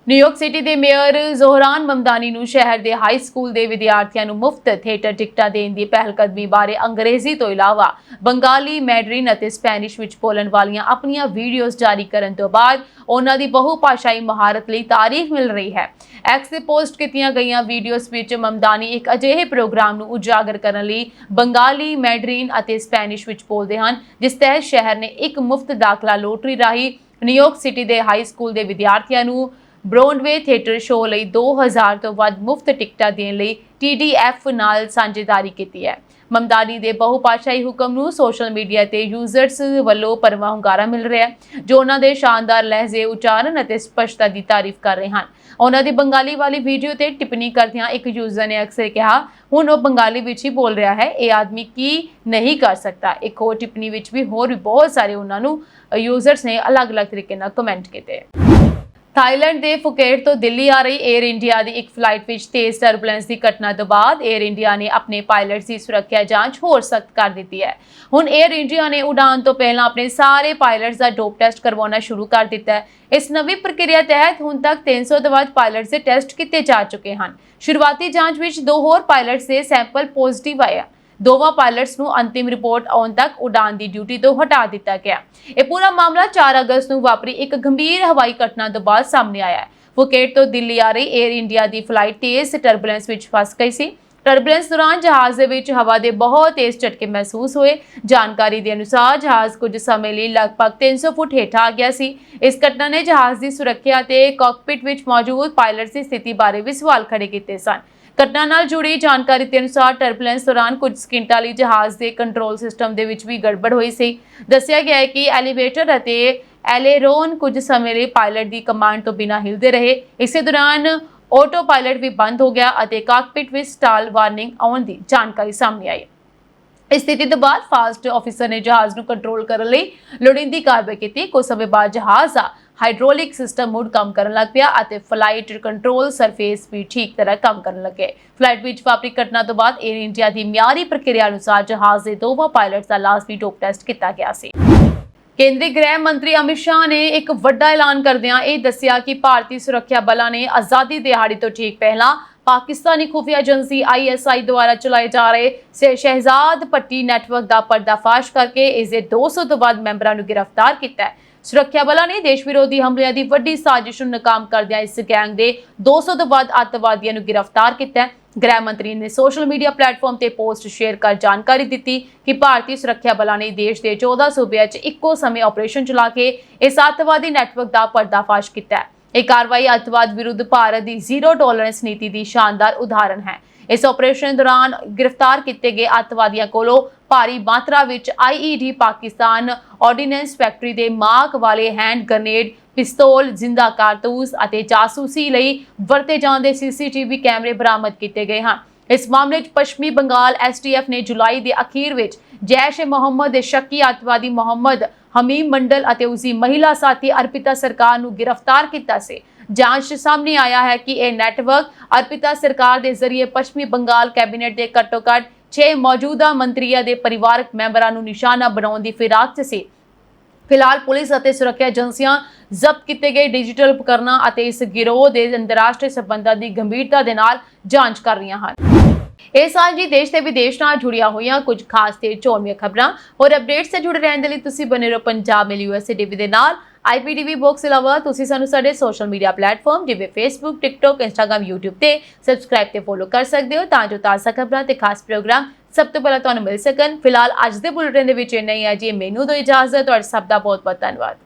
ਨਿਊਯਾਰਕ ਸਿਟੀ ਦੇ ਮੇਅਰ ਜ਼ੋਹਰਾਨ ਮਮਦਾਨੀ ਨੂੰ ਸ਼ਹਿਰ ਦੇ ਹਾਈ ਸਕੂਲ ਦੇ ਵਿਦਿਆਰਥੀਆਂ ਨੂੰ ਮੁਫਤ ਥੀਏਟਰ ਟਿਕਟਾਂ ਦੇਣ ਦੀ ਪਹਿਲਕਦਮੀ ਬਾਰੇ ਅੰਗਰੇਜ਼ੀ ਤੋਂ ਇਲਾਵਾ ਬੰਗਾਲੀ, ਮੈਡਰਿਨ ਅਤੇ ਸਪੈਨਿਸ਼ ਵਿੱਚ ਬੋਲਣ ਵਾਲੀਆਂ ਆਪਣੀਆਂ ਵੀਡੀਓਜ਼ ਜਾਰੀ ਕਰਨ ਤੋਂ ਬਾਅਦ ਉਹਨਾਂ ਦੀ ਬਹੁਭਾਸ਼ਾਈ ਮਹਾਰਤ ਲਈ ਤਾਰੀਫ ਮਿਲ ਰਹੀ ਹੈ। ਐਕਸ ਤੇ ਪੋਸਟ ਕੀਤੀਆਂ ਗਈਆਂ ਵੀਡੀਓਜ਼ ਵਿੱਚ ਮਮਦਾਨੀ ਇੱਕ ਅਜਿਹੇ ਪ੍ਰੋਗਰਾਮ ਨੂੰ ਉਜਾਗਰ ਕਰਨ ਲਈ ਬੰਗਾਲੀ, ਮੈਡਰਿਨ ਅਤੇ ਸਪੈਨਿਸ਼ ਵਿੱਚ ਬੋਲਦੇ ਹਨ, ਜਿਸ ਤਹਿਤ ਸ਼ਹਿਰ ਨੇ ਇੱਕ ਮੁਫਤ ਦਾਖਲਾ ਲੋਟਰੀ ਰਾਹੀਂ ਨਿਊਯਾਰਕ ਸਿਟੀ ਦੇ ਹਾਈ ਸਕੂਲ ਦੇ ਵਿਦਿਆਰਥੀਆਂ ਨੂੰ ਬ੍ਰੌਡਵੇ ਥੀਏਟਰ ਸ਼ੋਅ ਲਈ 2000 ਤੋਂ ਵੱਧ ਮੁਫਤ ਟਿਕਟਾਂ ਦੇਣ ਲਈ TDF ਨਾਲ ਸਾਂਝੇਦਾਰੀ ਕੀਤੀ ਹੈ। ਮਮਦਾਨੀ ਦੇ ਬਹੁਭਾਸ਼ਾਈ ਹੁਕਮ ਨੂੰ ਸੋਸ਼ਲ ਮੀਡੀਆ ਤੇ ਯੂਜ਼ਰਸ ਵੱਲੋਂ ਭਰਵਾਂ ਹੁੰਗਾਰਾ ਮਿਲ ਰਿਹਾ ਹੈ, ਜੋ ਉਹਨਾਂ ਦੇ ਸ਼ਾਨਦਾਰ ਲਹਿਜੇ, ਉਚਾਰਨ ਅਤੇ ਸਪਸ਼ਟਤਾ ਦੀ ਤਾਰੀਫ ਕਰ ਰਹੇ ਹਨ। ਉਹਨਾਂ ਦੀ ਬੰਗਾਲੀ ਵਾਲੀ ਵੀਡੀਓ ਤੇ ਟਿੱਪਣੀ ਕਰਦਿਆਂ ਇੱਕ ਯੂਜ਼ਰ ਨੇ ਅਕਸਰ ਕਿਹਾ, ਹੁਣ ਉਹ ਬੰਗਾਲੀ ਵਿੱਚ ਹੀ ਬੋਲ ਰਿਹਾ ਹੈ, ਇਹ ਆਦਮੀ ਕੀ ਨਹੀਂ ਕਰ ਸਕਦਾ। ਇੱਕ ਹੋਰ ਟਿੱਪਣੀ ਵਿੱਚ ਵੀ ਹੋਰ ਵੀ ਬਹੁਤ ਸਾਰੇ ਉਹਨਾਂ ਨੂੰ ਯੂਜ਼ਰਸ ਨੇ ਅਲੱਗ-ਅਲੱਗ ਤਰੀਕੇ ਨਾਲ ਕਮੈਂਟ ਕੀਤੇ। ਥਾਈਲੈਂਡ ਦੇ ਫੁਕੇਟ ਤੋਂ ਦਿੱਲੀ ਆ ਰਹੀ 에ਅਰ ਇੰਡੀਆ ਦੀ ਇੱਕ ਫਲਾਈਟ ਵਿੱਚ ਤੇਜ਼ ਟਰਬੂਲੈਂਸ ਦੀ ਘਟਨਾ ਤੋਂ ਬਾਅਦ 에ਅਰ ਇੰਡੀਆ ਨੇ ਆਪਣੇ ਪਾਇਲਟਸ ਦੀ ਸੁਰੱਖਿਆ ਜਾਂਚ ਹੋਰ ਸਖਤ ਕਰ ਦਿੱਤੀ ਹੈ। ਹੁਣ 에ਅਰ ਇੰਡੀਆ ਨੇ ਉਡਾਨ ਤੋਂ ਪਹਿਲਾਂ ਆਪਣੇ ਸਾਰੇ ਪਾਇਲਟਸ ਦਾ ਡੋਪ ਟੈਸਟ ਕਰਵਾਉਣਾ ਸ਼ੁਰੂ ਕਰ ਦਿੱਤਾ ਹੈ। ਇਸ ਨਵੀਂ ਪ੍ਰਕਿਰਿਆ ਤਹਿਤ ਹੁਣ ਤੱਕ 300 ਤੋਂ ਵੱਧ ਪਾਇਲਟਸ ਦੇ ਟੈਸਟ ਕੀਤੇ ਜਾ ਚੁੱਕੇ ਹਨ। ਸ਼ੁਰੂਆਤੀ ਜਾਂਚ ਵਿੱਚ 2 ਹੋਰ ਪਾਇਲਟਸ ਦੇ ਸੈਂਪਲ ਪੋਜ਼ਿਟਿਵ ਆਏ। ਦੋਵਾਂ ਪਾਇਲਟਸ ਨੂੰ ਅੰਤਿਮ ਰਿਪੋਰਟ ਆਉਣ ਤੱਕ ਉਡਾਨ ਦੀ ਡਿਊਟੀ ਤੋਂ ਹਟਾ ਦਿੱਤਾ ਗਿਆ। ਇਹ ਪੂਰਾ ਮਾਮਲਾ 4 ਅਗਸਤ ਨੂੰ ਵਾਪਰੀ ਇੱਕ ਗੰਭੀਰ ਹਵਾਈ ਘਟਨਾ ਤੋਂ ਬਾਅਦ ਸਾਹਮਣੇ ਆਇਆ ਹੈ। ਫੁਕੇਟ ਤੋਂ ਦਿੱਲੀ ਆ ਰਹੀ 에ਅਰ ਇੰਡੀਆ ਦੀ ਫਲਾਈਟ ਤੇਜ਼ ਟਰਬੂਲੈਂਸ ਵਿੱਚ ਫਸ ਗਈ ਸੀ। ਟਰਬੂਲੈਂਸ ਦੌਰਾਨ ਜਹਾਜ਼ ਦੇ ਵਿੱਚ ਹਵਾ ਦੇ ਬਹੁਤ ਤੇਜ਼ ਝਟਕੇ ਮਹਿਸੂਸ ਹੋਏ। ਜਾਣਕਾਰੀ ਦੇ ਅਨੁਸਾਰ ਜਹਾਜ਼ ਕੁਝ ਸਮੇਂ ਲਈ ਲਗਭਗ 300 ਫੁੱਟ ਹੇਠਾਂ ਆ ਗਿਆ ਸੀ। ਇਸ ਘਟਨਾ ਨੇ ਜਹਾਜ਼ ਦੀ ਸੁਰੱਖਿਆ ਤੇ ਕਾਕਪਿਟ ਵਿੱਚ ਮੌਜੂਦ ਪਾਇਲਟਸ ਦੀ ਸਥਿਤੀ ਬਾਰੇ ਵੀ ਸਵਾਲ ਖੜੇ ਕੀਤੇ ਸਨ। ਘਟਨਾ ਨਾਲ ਜੁੜੀ ਜਾਣਕਾਰੀ ਦੇ ਅਨੁਸਾਰ ਟਰਬੂਲੈਂਸ ਦੌਰਾਨ ਕੁਝ ਸਕਿੰਟਾਂ ਲਈ ਜਹਾਜ਼ ਦੇ ਕੰਟਰੋਲ ਸਿਸਟਮ ਦੇ ਵਿੱਚ ਵੀ ਗੜਬੜ ਹੋਈ ਸੀ। ਦੱਸਿਆ ਗਿਆ ਹੈ ਕਿ ਐਲੀਵੇਟਰ ਅਤੇ ਐਲੇਰੋਨ ਕੁਝ ਸਮੇਂ ਲਈ ਪਾਇਲਟ ਦੀ ਕਮਾਂਡ ਤੋਂ ਬਿਨਾਂ ਹਿਲਦੇ ਰਹੇ। ਇਸੇ ਦੌਰਾਨ ਆਟੋ ਪਾਇਲਟ ਵੀ ਬੰਦ ਹੋ ਗਿਆ ਅਤੇ ਕਾਕਪਿਟ ਵਿੱਚ ਸਟਾਲ ਵਾਰਨਿੰਗ ਆਉਣ ਦੀ ਜਾਣਕਾਰੀ ਸਾਹਮਣੇ ਆਈ। ਇਸ ਸਥਿਤੀ ਤੋਂ ਬਾਅਦ ਫਾਸਟ ਆਫੀਸਰ ਨੇ ਜਹਾਜ਼ ਨੂੰ ਕੰਟਰੋਲ ਕਰਨ ਲਈ ਲੋੜੀਂਦੀ ਕਾਰਵਾਈ ਕੀਤੀ। ਕੁਝ ਸਮੇਂ ਬਾਅਦ ਜਹਾਜ਼ ਦਾ ਹਾਈਡ੍ਰੋਲਿਕ ਸਿਸਟਮ ਮੁੜ ਕੰਮ ਕਰਨ ਲੱਗ ਪਿਆ ਅਤੇ ਫਲਾਈਟ ਕੰਟਰੋਲ ਸਰਫੇਸ ਵੀ ਠੀਕ ਤਰ੍ਹਾਂ ਕੰਮ ਕਰਨ ਲੱਗੇ। ਫਲਾਈਟ ਵਿੱਚ ਵਾਪਰੀ ਘਟਨਾ ਤੋਂ ਬਾਅਦ 에ਅਰ ਇੰਡੀਆ ਦੀ ਮਿਆਰੀ ਪ੍ਰਕਿਰਿਆ ਅਨੁਸਾਰ ਜਹਾਜ਼ ਦੇ ਦੋਵਾਂ ਪਾਇਲਟਸ ਦਾ ਲਾਜ਼ਮੀ ਡੋਪ ਟੈਸਟ ਕੀਤਾ ਗਿਆ ਸੀ। ਕੇਂਦਰੀ ਗ੍ਰਹਿ ਮੰਤਰੀ ਅਮਿਤ ਸ਼ਾਹ ਨੇ ਇੱਕ ਵੱਡਾ ਐਲਾਨ ਕਰਦਿਆਂ ਇਹ ਦੱਸਿਆ ਕਿ ਭਾਰਤੀ ਸੁਰੱਖਿਆ ਬਲਾਂ ਨੇ ਆਜ਼ਾਦੀ ਦਿਹਾੜੀ ਤੋਂ ਠੀਕ ਪਹਿਲਾਂ ਪਾਕਿਸਤਾਨੀ ਖੁਫੀਆ ਏਜੰਸੀ ISI ਦੁਆਰਾ ਚਲਾਏ ਜਾ ਰਹੇ ਸ਼ਹਿਜ਼ਾਦ ਪੱਟੀ ਨੈਟਵਰਕ ਦਾ ਪਰਦਾਫਾਸ਼ ਕਰਕੇ ਇਸ ਦੇ 200 ਤੋਂ ਵੱਧ ਮੈਂਬਰਾਂ ਨੂੰ ਗ੍ਰਿਫਤਾਰ ਕੀਤਾ ਹੈ। ਸੁਰੱਖਿਆ ਬਲਾਂ ਨੇ ਦੇਸ਼ ਵਿਰੋਧੀ ਹਮਲਿਆਂ ਦੀ ਵੱਡੀ ਸਾਜ਼ਿਸ਼ ਨੂੰ ਨਾਕਾਮ ਕਰਦਿਆਂ ਇਸ ਗੈਂਗ ਦੇ 200 ਤੋਂ ਵੱਧ ਅੱਤਵਾਦੀਆਂ ਨੂੰ ਗ੍ਰਿਫਤਾਰ ਕੀਤਾ ਹੈ। ਗ੍ਰਹਿ ਮੰਤਰੀ ਨੇ ਸੋਸ਼ਲ ਮੀਡੀਆ ਪਲੇਟਫਾਰਮ ਤੇ ਪੋਸਟ ਸ਼ੇਅਰ ਕਰ ਜਾਣਕਾਰੀ ਦਿੱਤੀ ਕਿ ਭਾਰਤੀ ਸੁਰੱਖਿਆ ਬਲਾਂ ਨੇ ਦੇਸ਼ ਦੇ 14 ਸੂਬਿਆਂ 'ਚ ਇੱਕੋ ਸਮੇਂ ਆਪਰੇਸ਼ਨ ਚਲਾ ਕੇ ਇਸ ਅੱਤਵਾਦੀ ਨੈਟਵਰਕ ਦਾ ਪਰਦਾਫਾਸ਼ ਕੀਤਾ ਹੈ। ਇਹ ਕਾਰਵਾਈ ਅੱਤਵਾਦ ਵਿਰੁੱਧ ਭਾਰਤ ਦੀ ਜ਼ੀਰੋ ਟੋਲਰੈਂਸ ਨੀਤੀ ਦੀ ਸ਼ਾਨਦਾਰ ਉਦਾਹਰਣ ਹੈ। ਇਸ ਆਪਰੇਸ਼ਨ ਦੌਰਾਨ ਗ੍ਰਿਫਤਾਰ ਕੀਤੇ ਗਏ ਅੱਤਵਾਦੀਆਂ ਕੋਲੋਂ ਭਾਰੀ ਮਾਤਰਾ ਵਿੱਚ IED, ਪਾਕਿਸਤਾਨ ਆਰਡੀਨੈਂਸ ਫੈਕਟਰੀ ਦੇ ਮਾਰਕ ਵਾਲੇ ਹੈਂਡ ਗ੍ਰੇਨੇਡ, ਪਿਸਤੌਲ, ਜ਼ਿੰਦਾ ਕਾਰਤੂਸ ਅਤੇ ਜਾਸੂਸੀ ਲਈ ਵਰਤੇ ਜਾਂਦੇ CCTV ਕੈਮਰੇ ਬਰਾਮਦ ਕੀਤੇ ਗਏ ਹਨ। ਇਸ ਮਾਮਲੇ 'ਚ ਪੱਛਮੀ ਬੰਗਾਲ STF ਨੇ ਜੁਲਾਈ ਦੇ ਅਖੀਰ ਵਿੱਚ ਜੈਸ਼-ਏ-ਮੁਹੰਮਦ ਦੇ ਸ਼ੱਕੀ ਅੱਤਵਾਦੀ ਮੁਹੰਮਦ ਹਮੀਮ ਮੰਡਲ ਅਤੇ ਉਸਦੀ ਮਹਿਲਾ ਸਾਥੀ ਅਰਪਿਤਾ ਸਰਕਾਰ ਨੂੰ ਗ੍ਰਿਫਤਾਰ ਕੀਤਾ ਸੀ। ਜਾਂਚ 'ਚ ਸਾਹਮਣੇ ਆਇਆ ਹੈ ਕਿ ਇਹ ਨੈਟਵਰਕ ਅਰਪਿਤਾ ਸਰਕਾਰ ਦੇ ਜ਼ਰੀਏ ਪੱਛਮੀ ਬੰਗਾਲ ਕੈਬਨਿਟ ਦੇ ਘੱਟੋ-ਘੱਟ 6 ਮੌਜੂਦਾ ਮੰਤਰੀਆਂ ਦੇ ਪਰਿਵਾਰਕ ਮੈਂਬਰਾਂ ਨੂੰ ਨਿਸ਼ਾਨਾ ਬਣਾਉਣ ਦੀ ਫਿਰਾਕ 'ਚ ਸੀ। ਫਿਲਹਾਲ ਪੁਲਿਸ ਅਤੇ ਸੁਰੱਖਿਆ ਏਜੰਸੀਆਂ ਜ਼ਬਤ ਕੀਤੇ ਗਏ ਡਿਜੀਟਲ ਉਪਕਰਨਾਂ ਅਤੇ ਇਸ ਗਿਰੋਹ ਦੇ ਅੰਤਰਰਾਸ਼ਟਰੀ ਸਬੰਧਾਂ ਦੀ ਗੰਭੀਰਤਾ ਦੇ ਨਾਲ ਜਾਂਚ ਕਰ ਰਹੀਆਂ ਹਨ। ਇਹ ਸਾਲ ਜੀ ਦੇਸ਼ ਤੇ ਵਿਦੇਸ਼ ਨਾਲ ਜੁੜੀਆਂ ਹੋਈਆਂ ਕੁਝ ਖਾਸ ਤੇ ਚੋਣਵੀਆਂ ਖਬਰਾਂ ਔਰ ਅਪਡੇਟਸ से ਜੁੜੇ ਰਹਿਣ ਦੇ ਲਈ ਤੁਸੀਂ ਬਣੇ ਰਹੋ ਪੰਜਾਬ ਮੇਲ USA ਟੀਵੀ ਦੇ ਨਾਲ। IPTV ਬੌਕਸ ਇਲਾਵਾ ਤੁਸੀਂ ਸਾਨੂੰ ਸਾਡੇ ਸੋਸ਼ਲ ਮੀਡੀਆ ਪਲੇਟਫਾਰਮ ਜਿਵੇਂ Facebook, TikTok, Instagram, YouTube ਤੇ ਸਬਸਕ੍ਰਾਈਬ ਤੇ ਫੋਲੋ ਕਰ ਸਕਦੇ ਹੋ ਤਾਂ ਜੋ ਤਾਜ਼ਾ ਖਬਰਾਂ ਤੇ ਖਾਸ ਪ੍ਰੋਗਰਾਮ ਸਭ ਤੋਂ ਪਹਿਲਾਂ ਤੁਹਾਨੂੰ ਮਿਲ ਸਕਣ। ਫਿਲਹਾਲ ਅੱਜ ਦੇ ਬੁਲੇਟਿਨ ਦੇ ਵਿੱਚ ਇੰਨਾ ਹੀ ਹੈ ਜੀ। ਮੈਨੂੰ ਦਿਓ ਇਜਾਜ਼ਤ। ਤੁਹਾਡਾ ਸਭ ਦਾ ਬਹੁਤ ਬਹੁਤ ਧੰਨਵਾਦ।